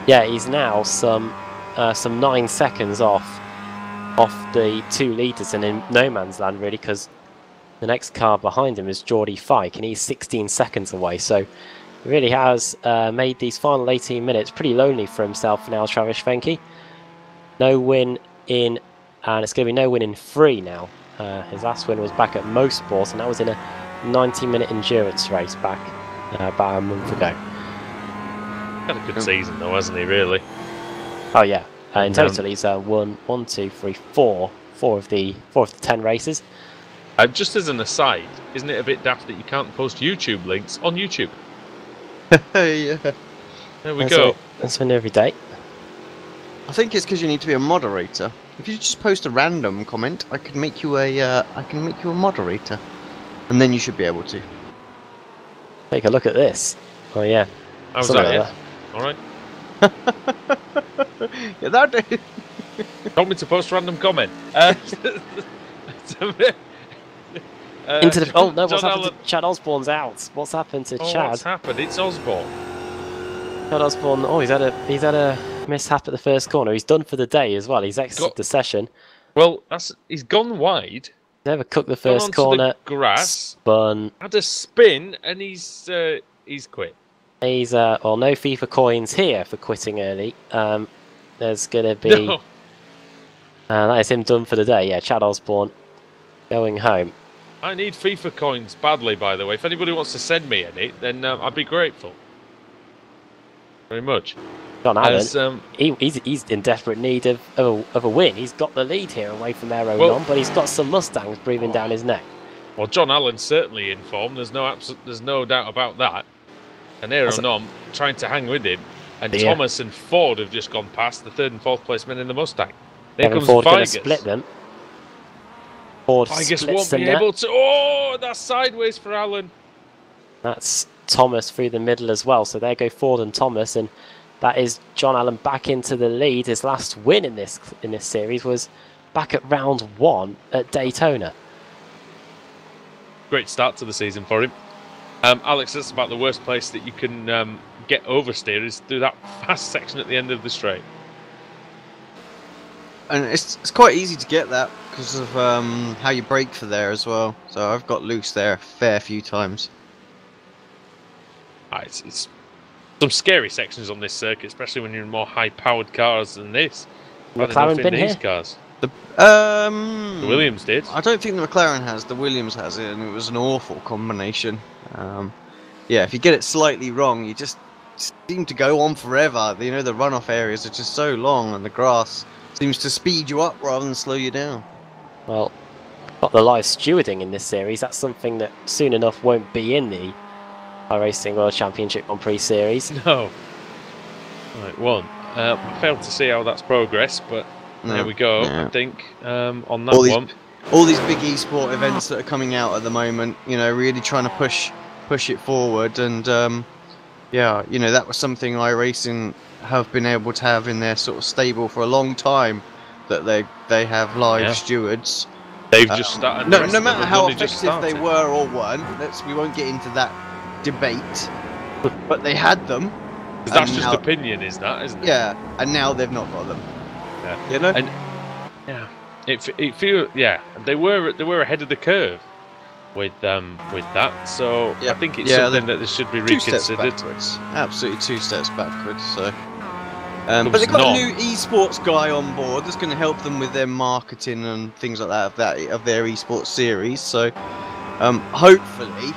yeah, he's now some 9 seconds off the 2 leaders and in no man's land, really, because the next car behind him is Geordie Fike, and he's 16 seconds away. So he really has made these final 18 minutes pretty lonely for himself now, Travis Fenke. No win in, and it's going to be no win in 3 now. His last win was back at Mosport, and that was in a 90-minute endurance race back about a month ago. Had a good season though, hasn't he, really? Oh yeah, in total he's won 4 of the 10 races. Just as an aside, isn't it a bit daft that you can't post YouTube links on YouTube? Yeah. There we go. That's one every day. I think it's because you need to be a moderator. If you just post a random comment, I can make you a moderator, and then you should be able to. Take a look at this. Oh yeah. How's that? All right. Yeah, that. Told me to post a random comment. Into the what's happened to Chad Osborne's out? What's happened to Chad? What's happened? It's Osborne. Chad Osborne. Oh, he's had a mishap at the first corner. He's done for the day as well. He's exited the session. Well, he's gone wide. Never cooked the first corner. The grass. Spun. Had a spin, and he's quit. He's no FIFA coins here for quitting early. There's gonna be. No. That is him done for the day. Yeah, Chad Osborne going home. I need FIFA coins badly, by the way. If anybody wants to send me any, then I'd be grateful. Very much. John Allen, he's in desperate need of a win. He's got the lead here away from Aero Nom, but he's got some Mustangs breathing down his neck. Well, John Allen's certainly in form. There's no doubt about that. And Aero Nom trying to hang with him. And Thomas and Ford have just gone past the 3rd and 4th place men in the Mustang. There comes Ford going to Vegas. split them. Ford Vegas splits won't be them able to. Oh, that's sideways for Allen. That's Thomas through the middle as well. So there go Ford and Thomas, and that is John Allen back into the lead. His last win in this series was back at round 1 at Daytona. Great start to the season for him. Alex, that's about the worst place that you can get oversteer is through that fast section at the end of the straight. And it's quite easy to get that because of how you brake for there as well. So I've got loose there a fair few times. It's some scary sections on this circuit, especially when you're in more high-powered cars than this. McLaren been these here? Cars. The Williams did. I don't think the McLaren has. The Williams has it, and it was an awful combination. Yeah, if you get it slightly wrong, you just seem to go on forever. You know, the runoff areas are just so long, and the grass seems to speed you up rather than slow you down. Well, got the live stewarding in this series. That's something that soon enough won't be in the iRacing World Championship Grand Prix series. No. Right, one. I failed to see how that's progressed, but there we go. I think on that one. All these big esport events that are coming out at the moment, you know, really trying to push it forward, and yeah, you know, that was something iRacing have been able to have in their sort of stable for a long time, that they have live stewards. They've just started. No matter how effective they were or weren't, we won't get into that debate, but they had them. That's just opinion, isn't it? Yeah, and now they've not got them. Yeah. You know. And yeah, it feels they were ahead of the curve with that. So I think it's something that this should be reconsidered. Absolutely 2 steps backwards. So. But they've got a new esports guy on board that's going to help them with their marketing and things like that of their esports series. So hopefully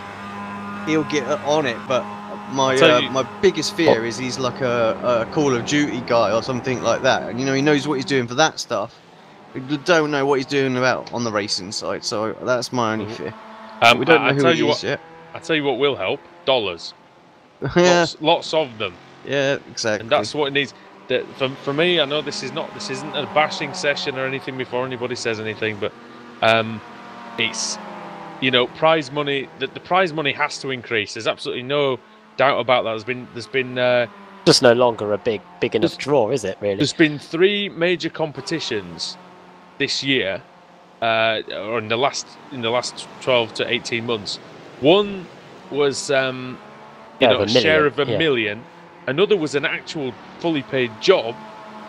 he'll get on it. But my biggest fear is he's like a Call of Duty guy or something like that, and you know, he knows what he's doing for that stuff. We don't know what he's doing on the racing side. So that's my only fear. We don't know who he is yet. I tell you what will help: dollars. Yeah. Lots of them. Yeah, exactly. And that's what it needs. For me, I know this isn't a bashing session or anything before anybody says anything, but it's, you know, prize money. The prize money has to increase. There's absolutely no doubt about that. There's been just no longer a big enough draw, is it? Really? There's been 3 major competitions this year, or in the last 12 to 18 months. One was a share of a million. Another was an actual fully paid job.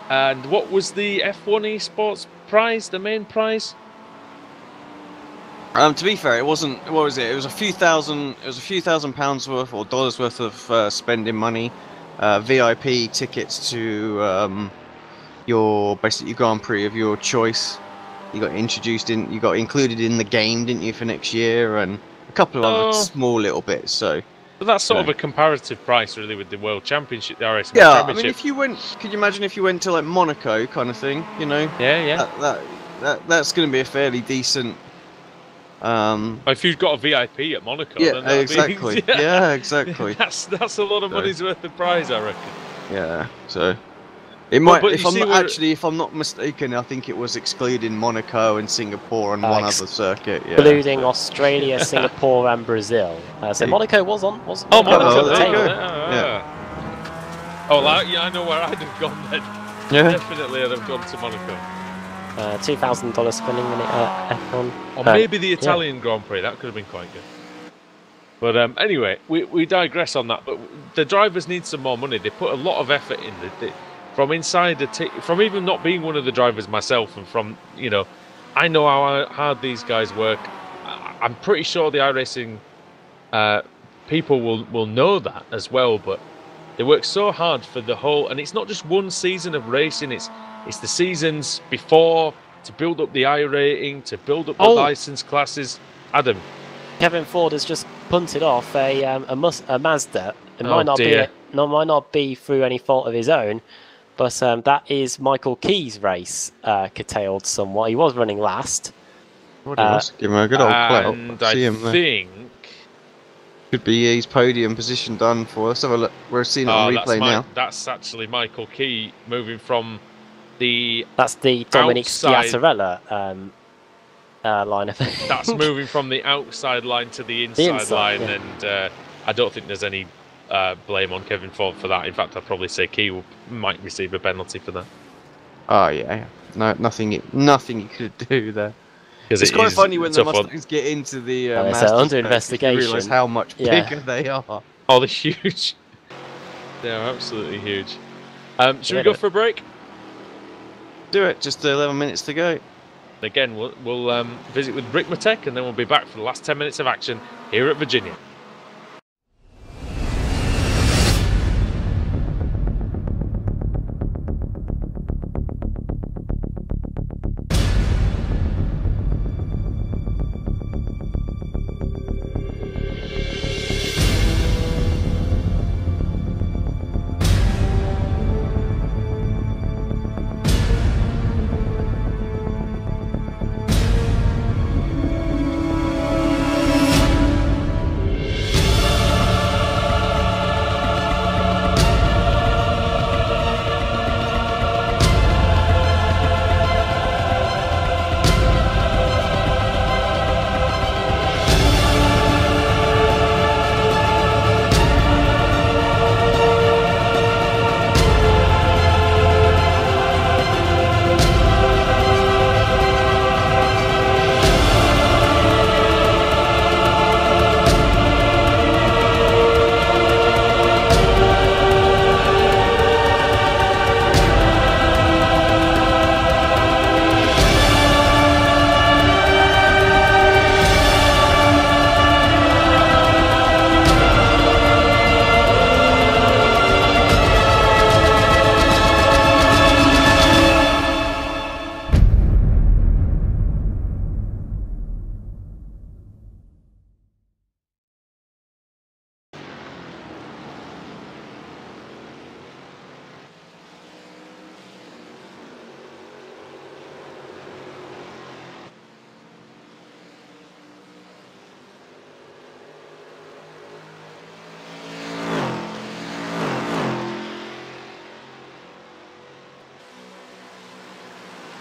And what was the F1 esports prize, the main prize? To be fair, it wasn't. What was it? It was a few thousand. It was a few £1,000s worth or dollars worth of spending money. VIP tickets to your Grand Prix of your choice. You got you got included in the game, didn't you, for next year, and a couple of other small little bits. So. But that's sort of a comparative price, really, with the World Championship, the RS Championship. I mean, if you went, could you imagine if you went to like Monaco, kind of thing? You know. Yeah. That's going to be a fairly decent. If you've got a VIP at Monaco, then exactly. Yeah, exactly. That's a lot of money's worth of prize, I reckon. Yeah. So. It might, if I'm not mistaken, I think it was excluding Monaco and Singapore and one other circuit. Yeah. Excluding Australia, Singapore, and Brazil. So Monaco was on. Monaco. There you go. I know where I'd have gone then. Yeah. Definitely, I'd have gone to Monaco. $2,000 spending minute F1. Or maybe the Italian Grand Prix. That could have been quite good. But anyway, we digress on that. But the drivers need some more money. They put a lot of effort in. From inside from even not being one of the drivers myself, and from, you know, I know how hard these guys work. I'm pretty sure the iRacing people will know that as well. But they work so hard for the whole, and it's not just one season of racing. It's the seasons before, to build up the I rating, to build up the license classes. Adam, Kevin Ford has just punted off a Mazda. It might not be through any fault of his own. But that is Michael Key's race curtailed somewhat. He was running last. Give him a good old clap. And I think could be his podium position done for. Let's have a look. We're seeing it on replay now. That's actually Michael Key moving from the. That's the Dominic Schiatarella line of. That's moving from the outside line to the inside line, and I don't think there's any blame on Kevin Ford for that. In fact, I'd probably say Key might receive a penalty for that. Oh yeah, no, nothing you could do there. It's quite funny when the Mustangs get into the Masters under investigation. You realise how much bigger they are. Oh, they're huge. They are absolutely huge. Should we go for a break? Do it. Just 11 minutes to go. Again, we'll visit with Ricmotech, and then we'll be back for the last 10 minutes of action here at Virginia.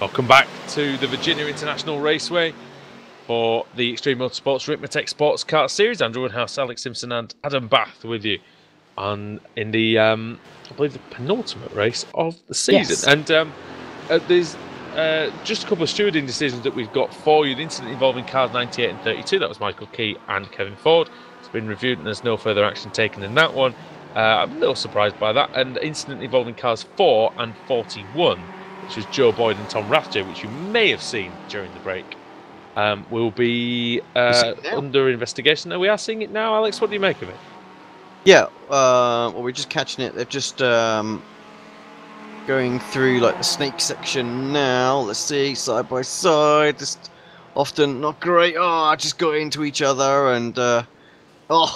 Welcome back to the Virginia International Raceway for the Extreme Motorsports Ricmotech Sports Car Series. Andrew Woodhouse, Alex Simpson and Adam Bath with you in the, I believe, the penultimate race of the season. Yes. And there's just a couple of stewarding decisions that we've got for you. The incident involving cars 98 and 32, that was Michael Key and Kevin Ford. It's been reviewed and there's no further action taken in that one. I'm a little surprised by that. And the incident involving cars 4 and 41, which was Joe Boyd and Tom Rathje, which you may have seen during the break, will be under investigation. Now, we are seeing it now. Alex, what do you make of it? Yeah, well, we're just catching it. They're just going through like the snake section now. Let's see, side by side. Just often not great. Oh, just got into each other and just my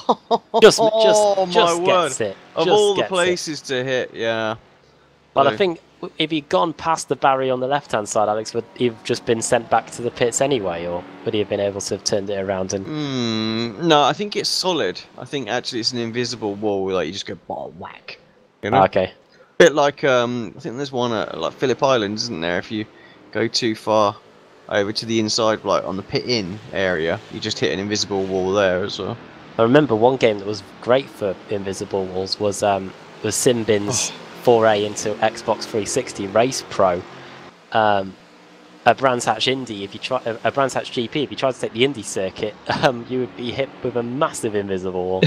word! Gets it. Of all the places to hit, yeah. But I think if he'd gone past the barrier on the left-hand side, Alex, would he have just been sent back to the pits anyway, or would he have been able to have turned it around? And no, I think it's solid. I think actually it's an invisible wall, like you just go whack. You know? Okay. Bit like I think there's one at like Phillip Island, isn't there? If you go too far over to the inside, like on the pit-in area, you just hit an invisible wall there as well. I remember one game that was great for invisible walls was Simbin's foray into Xbox 360 Race Pro. At Brands Hatch Indy, if you try Brands Hatch GP, if you tried to take the Indy circuit, you would be hit with a massive invisible wall.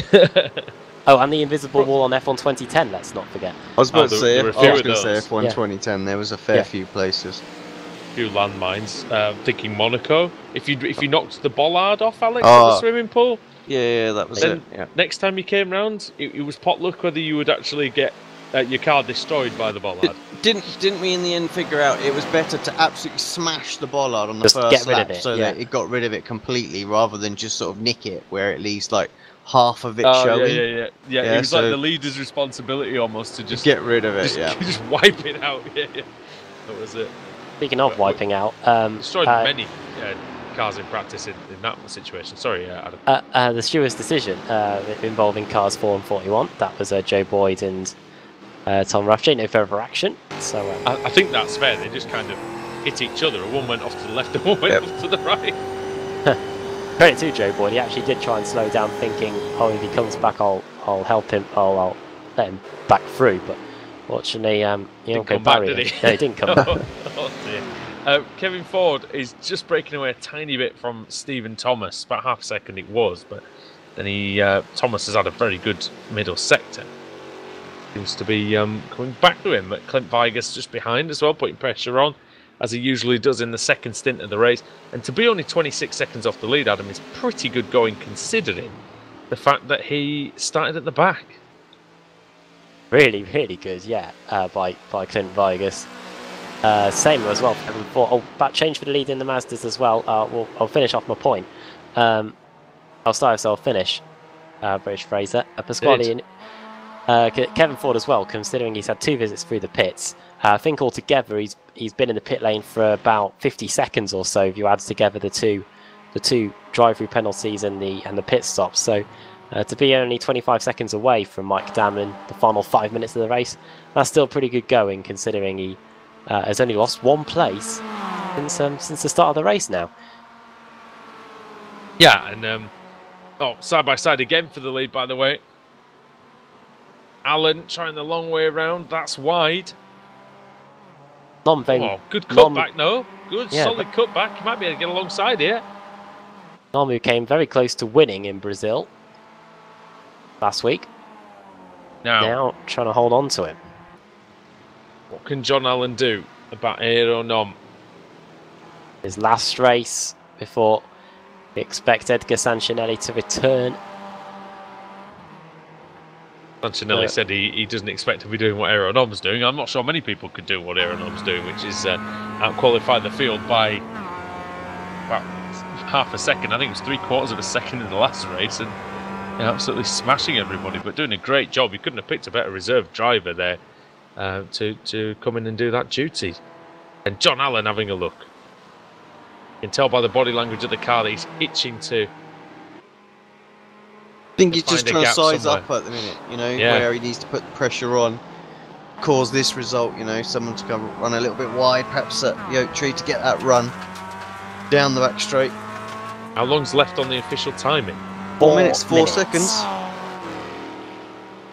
Oh, and the invisible wall on F1 2010. Let's not forget. I was about to say F1 2010. There was a fair few places. A few landmines. Thinking Monaco. If you knocked the bollard off, Alex, at the swimming pool. Yeah, that was it. Yeah. Next time you came round, it was pot luck whether you would actually get your car destroyed by the bollard. Didn't we in the end figure out it was better to absolutely smash the bollard on the first lap so that it got rid of it completely rather than just sort of nick it where it leaves like half of it showing. Yeah, it was like the leader's responsibility almost to just get rid of it. Just wipe it out. Yeah. That was it. Speaking of wiping out, destroyed many cars in practice in that situation. Sorry, Adam. The steward's decision involving cars 4 and 41. That was Joe Boyd and Tom Rathje. No further action. So I think that's fair. They just kind of hit each other. One went off to the left and one went off to the right. Credit to Joe Boyd, he actually did try and slow down, thinking, oh, if he comes back, I'll help him. Oh, I'll let him back through. But fortunately, he didn't come back, did he? No, he didn't come back. Oh dear. Kevin Ford is just breaking away a tiny bit from Stephen Thomas. About half a second it was, but then Thomas has had a very good middle sector. Seems to be coming back to him. But Clint Vigas just behind as well, putting pressure on, as he usually does in the second stint of the race. And to be only 26 seconds off the lead, Adam, is pretty good going, considering the fact that he started at the back. Really, really good, yeah, by Clint Vigas. Same as well. Oh, back change for the lead in the Mazdas as well. I'll finish off my point. I'll start, so I'll finish. British Fraser. Pasquale and Kevin Ford as well, considering he's had 2 visits through the pits. I think altogether he's been in the pit lane for about 50 seconds or so if you add together the two drive-through penalties and the pit stops. So to be only 25 seconds away from Mike Damon the final 5 minutes of the race, that's still pretty good going, considering he has only lost 1 place since the start of the race now. Yeah, and side by side again for the lead, by the way. Allen trying the long way around. That's wide. Good cutback, no? Good, yeah, solid cutback. You might be able to get alongside here. Nomu came very close to winning in Brazil last week. Now trying to hold on to him. What can John Allen do about Aero Nom? His last race before we expect Edgar Sancinelli to return. Sancinelli said he doesn't expect to be doing what Aero Nom's doing. I'm not sure many people could do what Aero Nom's doing, which is out-qualify the field by about half a second. I think it was 3/4 of a second in the last race, and absolutely smashing everybody, but doing a great job. You couldn't have picked a better reserve driver there to come in and do that duty. And John Allen having a look. You can tell by the body language of the car that he's itching to. I think he's just trying to size up at the minute, where he needs to put the pressure on, cause this result, someone to come run a little bit wide, perhaps at the oak tree to get that run down the back straight. How long's left on the official timing? 4 minutes, 4 seconds.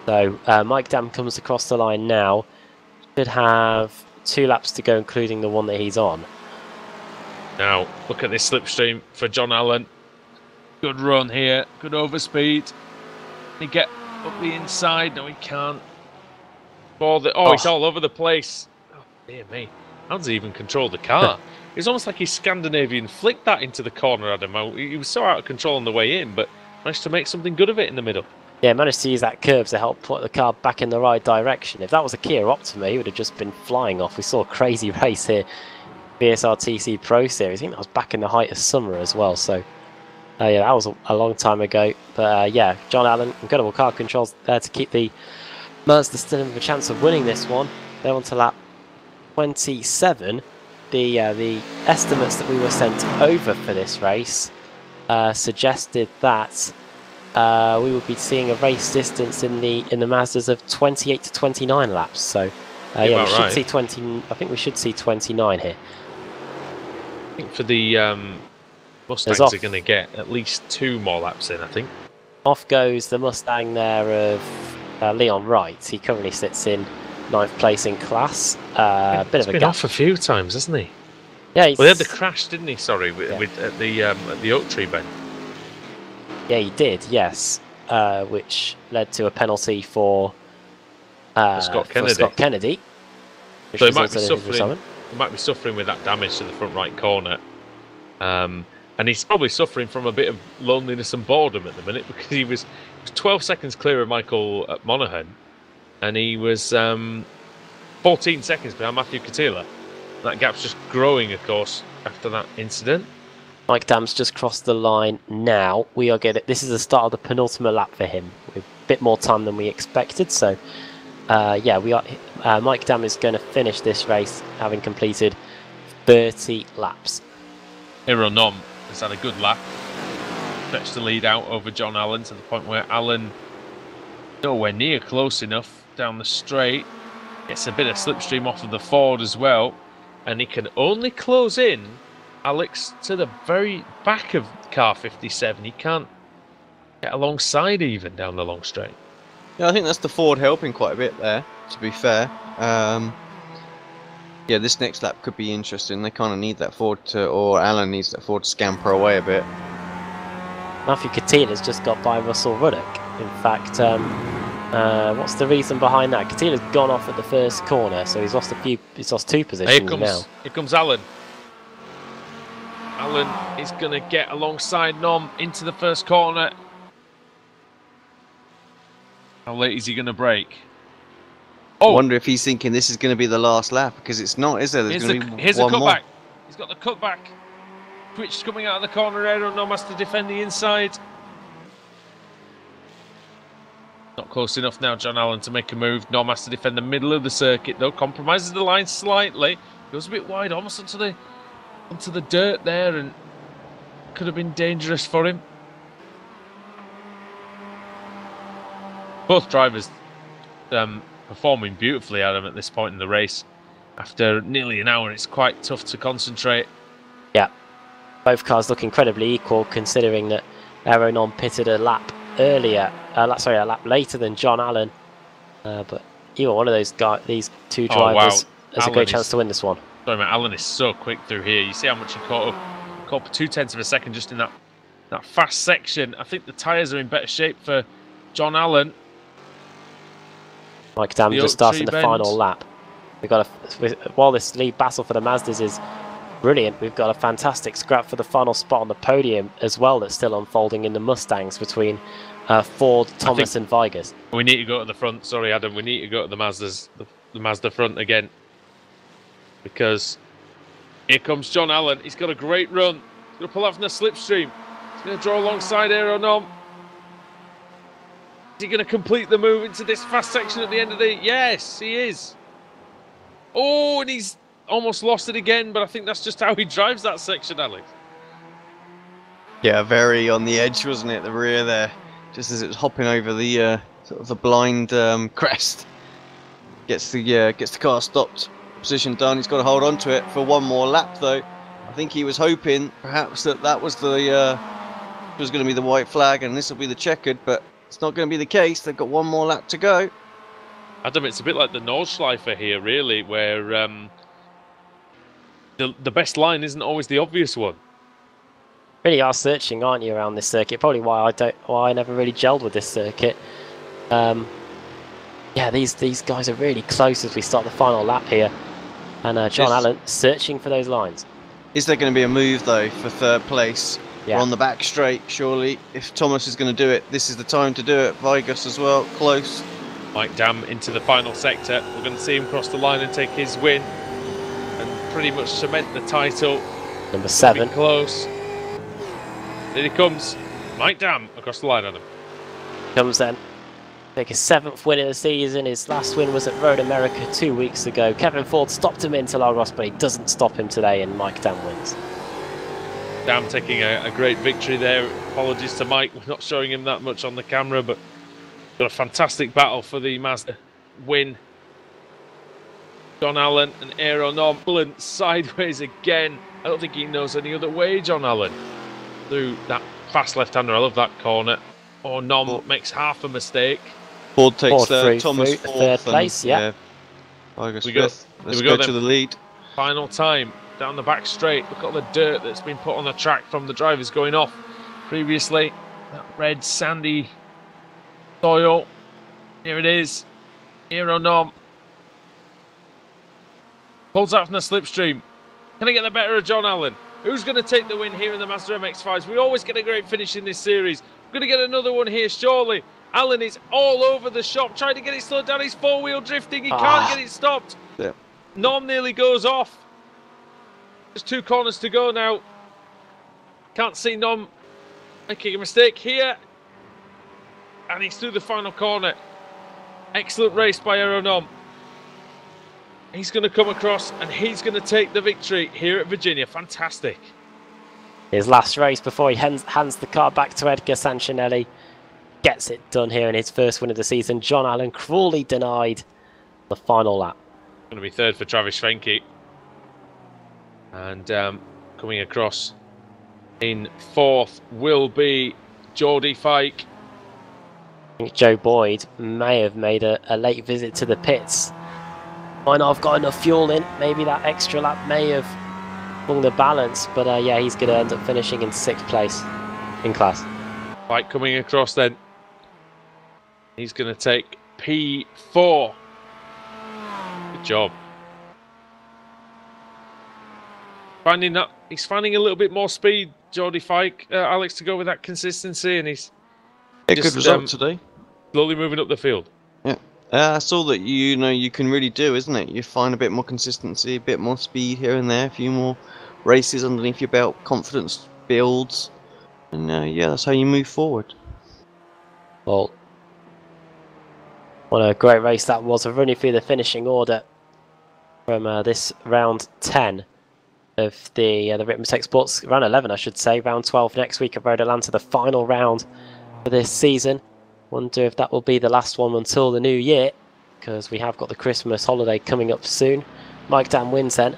So Mike Dam comes across the line now. Should have 2 laps to go, including the one that he's on. Now, look at this slipstream for John Allen. Good run here, good overspeed. Can he get up the inside? No, he can't. He's all over the place. Oh, dear me. How does he even control the car? It's almost like he Scandinavian flicked that into the corner, Adam. He was so out of control on the way in, but managed to make something good of it in the middle. Yeah, managed to use that curve to help put the car back in the right direction. If that was a Kia Optima, he would have just been flying off. We saw a crazy race here, VSRTC Pro Series. I think that was back in the height of summer as well. So, yeah, that was a long time ago. But, yeah, John Allen, incredible car controls there to keep the Mazda still in a chance of winning this one. They're on to lap 27. The estimates that we were sent over for this race suggested that we would be seeing a race distance in the Mazdas of 28 to 29 laps. So yeah, we should see 20. I think we should see 29 here. I think for the Mustangs are going to get at least 2 more laps in. I think off goes the Mustang there of Leon Wright. He currently sits in 9th place in class. Bit of a been gap. Off a few times, hasn't he? Yeah, well, he had the crash, didn't he? Sorry, at the oak tree bend. Yeah, he did. Yes, which led to a penalty for Scott Kennedy. So he might be suffering with that damage to the front right corner, and he's probably suffering from a bit of loneliness and boredom at the minute, because he was 12 seconds clear of Michael Monaghan, and he was 14 seconds behind Matthew Catila. That gap's just growing, of course, after that incident. Mike Dam's just crossed the line now. We are getting. This is the start of the penultimate lap for him, with a bit more time than we expected. So, yeah, we are. Mike Dam is going to finish this race having completed 30 laps. Aero Nom has had a good lap. Stretched the lead out over John Allen to the point where Allen nowhere near close enough down the straight. Gets a bit of slipstream off of the Ford as well, and he can only close in Alex, to the very back of car 57. He can't get alongside even down the long straight. Yeah, I think that's the Ford helping quite a bit there, to be fair. Yeah, this next lap could be interesting. They kind of need that Ford to, or Alan needs that Ford to scamper away a bit. Matthew Katila's just got by Russell Ruddock. In fact, what's the reason behind that? Katila's gone off at the first corner, so he's lost two positions now. Here comes Alan. Alan is going to get alongside Nom into the first corner. How late is he going to brake? I wonder if he's thinking this is going to be the last lap, because it's not, is there? Here's a one cutback. more. He's got the cutback. Twitch coming out of the corner area. Nom has to defend the inside. Not close enough now, John Allen, to make a move. Nom has to defend the middle of the circuit, though. Compromises the line slightly. Goes a bit wide, almost onto the dirt there, and could have been dangerous for him. Both drivers performing beautifully, Adam, at this point in the race. After nearly an hour, it's quite tough to concentrate. Yeah, both cars look incredibly equal, considering that Aeronom pitted a lap earlier, a lap later than John Allen. But either one of these two drivers has a great chance to win this one. Sorry, mate, Allen is so quick through here. You see how much he caught up 0.2 of a second just in that fast section. I think the tyres are in better shape for John Allen. Mike Dam just starting the final lap. While this lead battle for the Mazdas is brilliant, we've got a fantastic scrap for the final spot on the podium as well that's still unfolding in the Mustangs between Ford, Thomas and Vigors. We need to go to the front. Sorry, Adam. We need to go to the Mazdas, the Mazda front again. Because here comes John Allen. He's got a great run. He's going to pull out from the slipstream. He's going to draw alongside Aeronom. Is he going to complete the move into this fast section at the end of the... Yes, he is. Oh, and he's almost lost it again, but I think that's just how he drives that section, Alex. Yeah, very on the edge, wasn't it? The rear there, just as it was hopping over the sort of the blind crest. Gets the car stopped, position done. He's got to hold on to it for one more lap, though. I think he was hoping perhaps that was the was going to be the white flag and this will be the checkered, but it's not going to be the case. They've got one more lap to go. Adam, it's a bit like the Nordschleife here, really, where the best line isn't always the obvious one. Really are searching, aren't you, around this circuit? Probably why I never really gelled with this circuit. Yeah, these guys are really close as we start the final lap here, and John Allen searching for those lines. Is there going to be a move though for third place? Yeah. We're on the back straight, surely. If Thomas is going to do it, this is the time to do it. Vigors as well, close. Mike Dam into the final sector. We're going to see him cross the line and take his win and pretty much cement the title. Number 7. Close. There he comes. Mike Dam across the line, Adam. Comes then. Take his 7th win of the season. His last win was at Road America 2 weeks ago. Kevin Ford stopped him in Interlagos, but he doesn't stop him today, and Mike Dam wins. Dam taking a great victory there. Apologies to Mike, we're not showing him that much on the camera, but got a fantastic battle for the Mazda win. John Allen and Aeronom sideways again. I don't think he knows any other way, John Allen. Through that fast left-hander, I love that corner. Or Nom makes half a mistake. Ford takes Thomas third place, yeah. Let's go to the lead. Final time. Down the back straight. Look at all the dirt that's been put on the track from the drivers going off previously. That red sandy soil. Here it is. Aeronom pulls out from the slipstream. Can I get the better of John Allen? Who's going to take the win here in the Mazda MX-5s? We always get a great finish in this series. We're going to get another one here, surely. Allen is all over the shop, trying to get it slowed down. He's four-wheel drifting. He can't get it stopped. Yeah. Nom nearly goes off. Just 2 corners to go now. Can't see Nom making a mistake here. And he's through the final corner. Excellent race by Aeronom. He's going to come across and he's going to take the victory here at Virginia. Fantastic. His last race before he hands the car back to Edgar Sancinelli. Gets it done here in his first win of the season. John Allen cruelly denied the final lap. Going to be third for Travis Fenke. And coming across in fourth will be Geordie Fike. I think Joe Boyd may have made a late visit to the pits. Might not have got enough fuel in. Maybe that extra lap may have swung the balance. But yeah, he's going to end up finishing in 6th place in class. Fike coming across then. He's going to take P4. Good job. He's finding a little bit more speed, Geordie Fike, Alex, to go with that consistency, and he's good result today. Slowly moving up the field. Yeah, that's all that you can really do, isn't it? You find a bit more consistency, a bit more speed here and there, a few more races underneath your belt, confidence builds, and yeah, that's how you move forward. Well, what a great race that was. We're running through the finishing order from this round 10 of the Ricmotech Sports, round 11 I should say, round 12 next week at Road Atlanta, the final round for this season. Wonder if that will be the last one until the new year, because we have got the Christmas holiday coming up soon. Mike Dan wins then.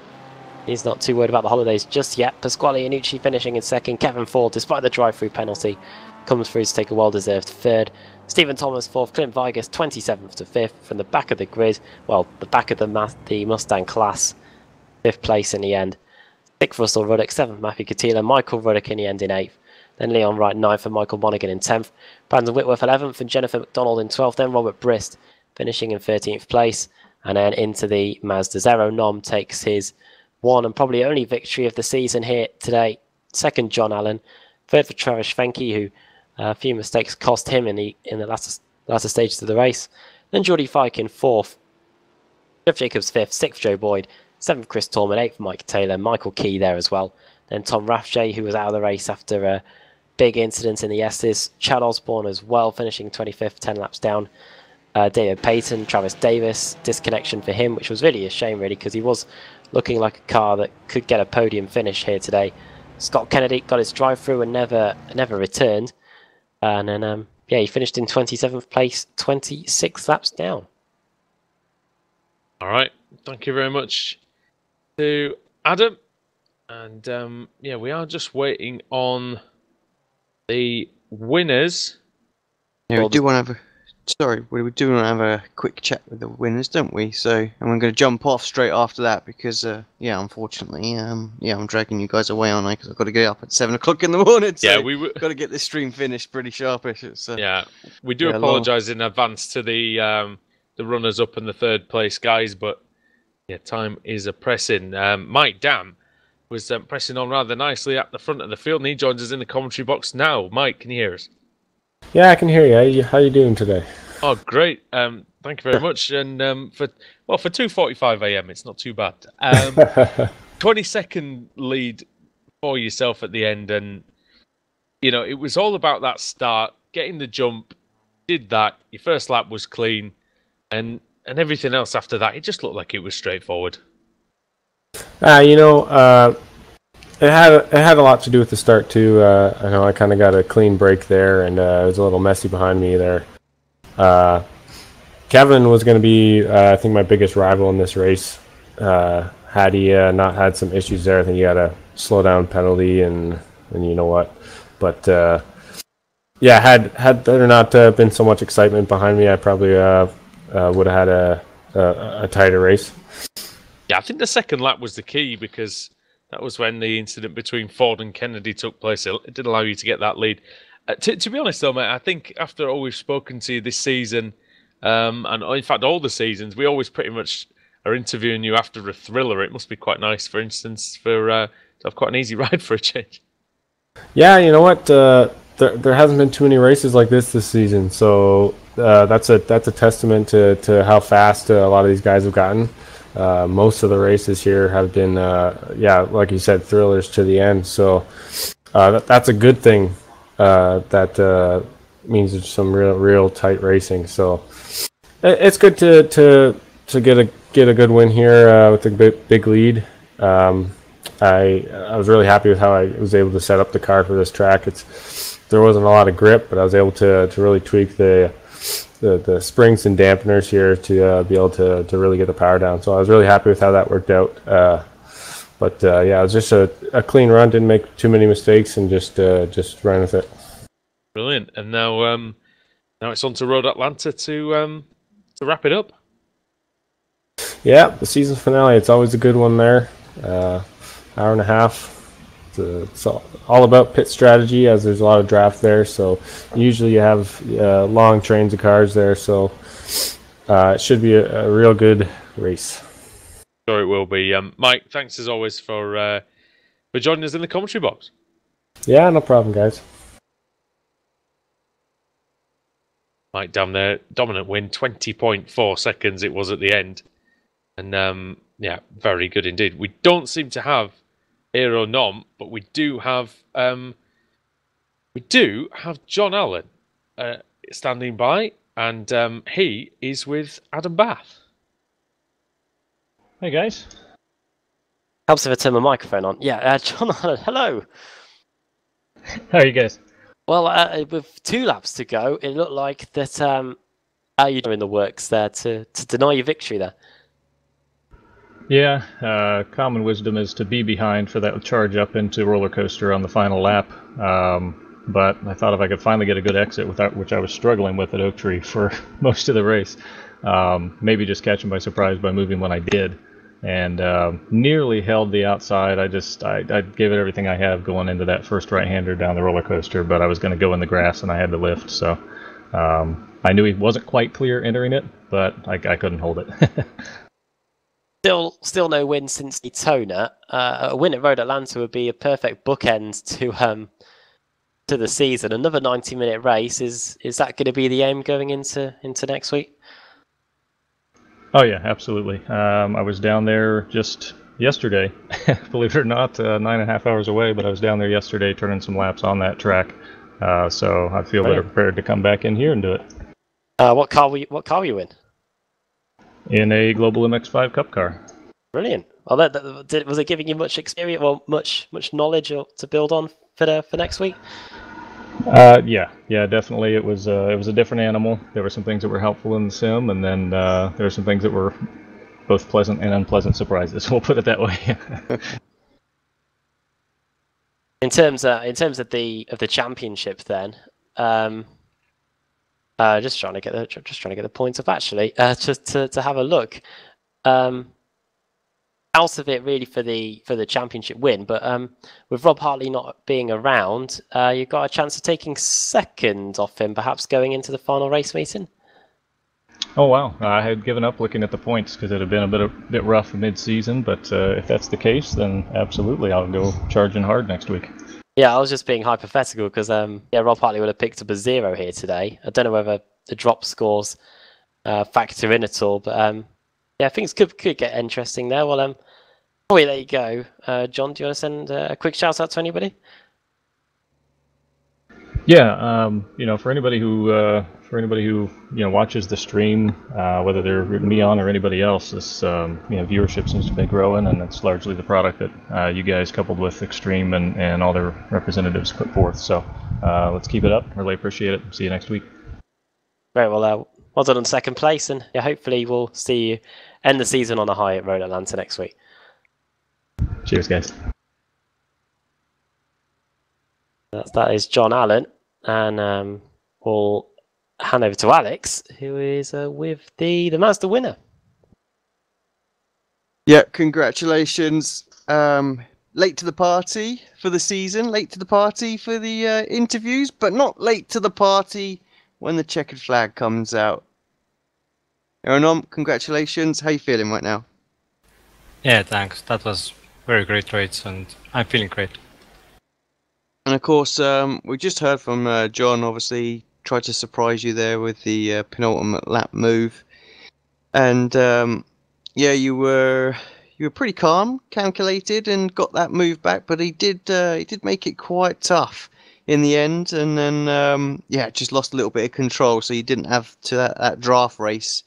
He's not too worried about the holidays just yet. Pasquale Iannucci finishing in 2nd. Kevin Ford, despite the drive-through penalty, comes through to take a well-deserved 3rd. Stephen Thomas 4th. Clint Vigas 27th to 5th from the back of the grid. Well, the back of the Mustang class. 5th place in the end. 6th Russell Ruddock, 7th Matthew Catila, Michael Ruddock in the end in 8th. Then Leon Wright 9th and Michael Monaghan in 10th. Brandon Whitworth 11th and Jennifer McDonald in 12th. Then Robert Brist finishing in 13th place. And then into the Mazda Zero. Nom takes his one and probably only victory of the season here today. 2nd, John Allen. 3rd for Travis Fenke, who a few mistakes cost him in the latter stages of the race. Then Geordie Fike in 4th. Jeff Jacobs 5th. 6th, Joe Boyd. 7th, Chris Tallman. 8th, Mike Taylor. Michael Key there as well. Then Tom Rathje, who was out of the race after a big incident in the S's. Chad Osborne as well, finishing 25th, 10 laps down. David Payton, Travis Davis, disconnection for him, which was really a shame, really, because he was looking like a car that could get a podium finish here today. Scott Kennedy got his drive-through and never returned. And then, yeah, he finished in 27th place, 26 laps down. All right. Thank you very much to Adam. And, yeah, we are just waiting on the winners. Yeah, we do want to have we do want to have a quick chat with the winners, don't we? So, and we're going to jump off straight after that because, yeah, unfortunately, yeah, I'm dragging you guys away, aren't I? Because I've got to get up at 7 o'clock in the morning. So yeah, we've got to get this stream finished pretty sharpish. It's, yeah, we do apologise in advance to the runners-up and the 3rd place guys, but yeah, time is pressing. Mike Dam was pressing on rather nicely at the front of the field, and he joins us in the commentary box now. Mike, can you hear us? Yeah, I can hear you. How you doing today? Oh, great. Thank you very much. And for 2:45 a.m., it's not too bad. 20-second lead for yourself at the end, and you know it was all about that start, getting the jump. Did that. Your first lap was clean, and everything else after that, it just looked like it was straightforward. It had a lot to do with the start too. I know I kind of got a clean break there, and it was a little messy behind me there. Kevin was going to be, I think, my biggest rival in this race. Had he not had some issues there, I think he had a slow down penalty, and you know what. But yeah, had there not been so much excitement behind me, I probably would have had a tighter race. Yeah, I think the second lap was the key because that was when the incident between Ford and Kennedy took place. It did allow you to get that lead. To be honest, though, mate, I think after all we've spoken to you this season, and in fact all the seasons, we always pretty much are interviewing you after a thriller. It must be quite nice, for instance, to have quite an easy ride for a change. Yeah, you know what? There hasn't been too many races like this season, so that's a testament to how fast a lot of these guys have gotten. Most of the races here have been, yeah, like you said, thrillers to the end. So that's a good thing. That means there's some real tight racing. So it's good to get a good win here with a big lead. I was really happy with how I was able to set up the car for this track. There wasn't a lot of grip, but I was able to really tweak the springs and dampeners here to be able to really get the power down. So I was really happy with how that worked out. But yeah, it was just a clean run. Didn't make too many mistakes, and just ran with it. Brilliant. And now it's on to Road Atlanta to wrap it up. Yeah, the season finale. It's always a good one there. Hour and a half. It's all about pit strategy, as there's a lot of draft there. So usually you have long trains of cars there. So it should be a real good race. Sure, it will be. Mike, thanks as always for joining us in the commentary box. Yeah, no problem, guys. Mike down there, dominant win, 20.4 seconds it was at the end. And yeah, very good indeed. We don't seem to have Aero Nom, but we do have John Allen standing by, and he is with Adam Bath. Hey guys. Helps if I turn my microphone on. Yeah, John Allen, hello. How are you guys? Well, with 2 laps to go, it looked like that you doing the works there to deny your victory there. Yeah, common wisdom is to be behind for that charge up into roller coaster on the final lap. But I thought if I could finally get a good exit, which I was struggling with at Oak Tree for most of the race, maybe just catch him by surprise by moving when I did, and nearly held the outside. I gave it everything I have going into that first right-hander down the roller coaster, but I was going to go in the grass and I had to lift, so I knew he wasn't quite clear entering it, but I couldn't hold it. Still no win since Daytona. A win at Road Atlanta would be a perfect bookend to the season. Another 90-minute race. Is that going to be the aim going into next week? Oh yeah, absolutely. I was down there just yesterday. Believe it or not, 9.5 hours away, but I was down there yesterday turning some laps on that track. So I feel better prepared to come back in here and do it. What car were you in? In a Global MX-5 Cup car. Brilliant. Well, was it giving you much experience, or much knowledge to build on for next week? Yeah, definitely. It was a different animal. There were some things that were helpful in the sim, and then there were some things that were both pleasant and unpleasant surprises. We'll put it that way. In terms of the championship, then. Just trying to get the points up actually. Just to have a look. Out of it really for the championship win, but with Rob Hartley not being around, you've got a chance of taking second off him, perhaps going into the final race meeting. Oh wow! I had given up looking at the points because it had been a bit rough mid-season, but if that's the case, then absolutely I'll go charging hard next week. Yeah, I was just being hypothetical because Rob Hartley would have picked up a 0 here today. I don't know whether the drop scores factor in at all, but yeah, things could get interesting there. Well, before we let you go, John, do you want to send a quick shout out to anybody? Yeah, for anybody who watches the stream, whether they're rooting me on or anybody else, this viewership seems to be growing, and it's largely the product that you guys, coupled with Extreme and all their representatives, put forth. So let's keep it up. Really appreciate it. See you next week. Very well. Well done on second place, and yeah, hopefully we'll see you end the season on a high at Road Atlanta next week. Cheers, guys. That is John Allen, and we'll hand over to Alex, who is with the Mazda winner. Yeah, congratulations. Late to the party for the season, late to the party for the interviews, but not late to the party when the checkered flag comes out. Aaron, congratulations. How are you feeling right now? Yeah, thanks. That was very great race, and I'm feeling great. And of course, we just heard from John, obviously, tried to surprise you there with the penultimate lap move. And yeah, you were pretty calm, calculated, and got that move back, but he did make it quite tough in the end, and then yeah, just lost a little bit of control, so you didn't have to that draft race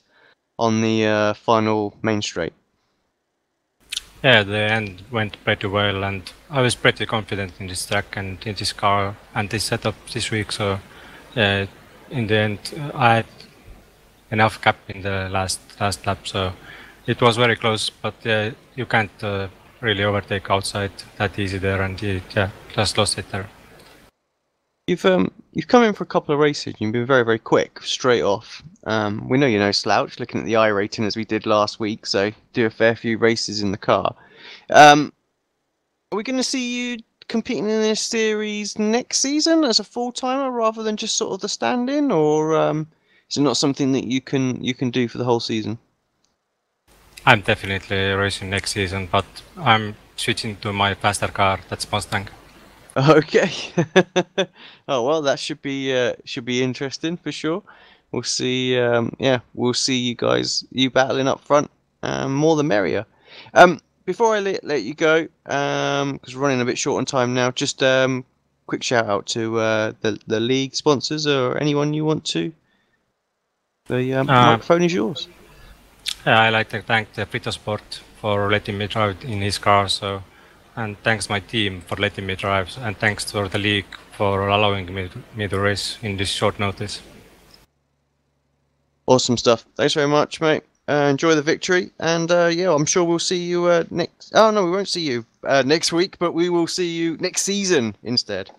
on the final main straight. Yeah, the end went pretty well, and I was pretty confident in this track and in this car and this setup this week. So in the end, I had enough gap in the last lap, so it was very close. But you can't really overtake outside that easy there, and he just lost it there. You've come in for a couple of races. You've been very, very quick, straight off. We know you're no slouch, looking at the I rating as we did last week, so do a fair few races in the car. Are we going to see you competing in this series next season as a full-timer rather than just sort of the stand-in, or is it not something that you can do for the whole season? I'm definitely racing next season, but I'm switching to my faster car. That's Mustang. Okay. Oh well, that should be interesting for sure. We'll see. We'll see you battling up front. More the merrier. Before I let you go, because we're running a bit short on time now, just quick shout out to the league sponsors or anyone you want to. The microphone is yours. I like to thank the Fritosport for letting me drive in his car. And thanks my team for letting me drive, and thanks to the league for allowing me to race in this short notice. Awesome stuff. Thanks very much, mate. Enjoy the victory, and I'm sure we'll see you next. Oh no, we won't see you next week, but we will see you next season instead.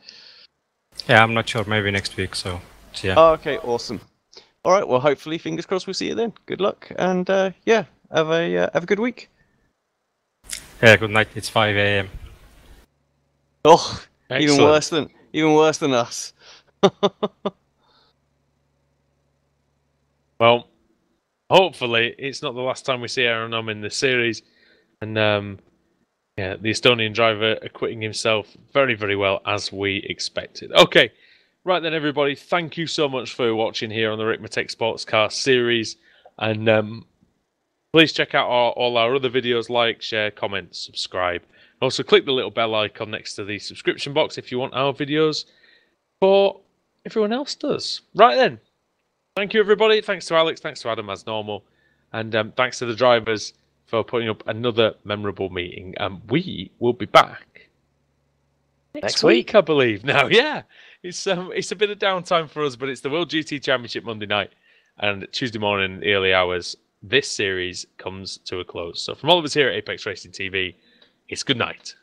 Yeah, I'm not sure. Maybe next week. So yeah. Oh, okay, awesome. All right. Well, hopefully, fingers crossed, we'll see you then. Good luck, and have a good week. Yeah. Good night. It's 5 a.m. Oh, Excellent. even worse than us. Well, hopefully it's not the last time we see Aaron in the series. And the Estonian driver acquitting himself very, very well as we expected. Okay, right then, everybody. Thank you so much for watching here on the Ricmotech Sports Car Series. And please check out all our other videos, like, share, comment, subscribe. Also, click the little bell icon next to the subscription box if you want our videos before everyone else does. Right then. Thank you, everybody. Thanks to Alex. Thanks to Adam, as normal. And thanks to the drivers for putting up another memorable meeting. We will be back next week, I believe. Now, yeah. It's a bit of downtime for us, but it's the World GT Championship Monday night. And Tuesday morning, in the early hours, this series comes to a close. So from all of us here at Apex Racing TV, it's good night.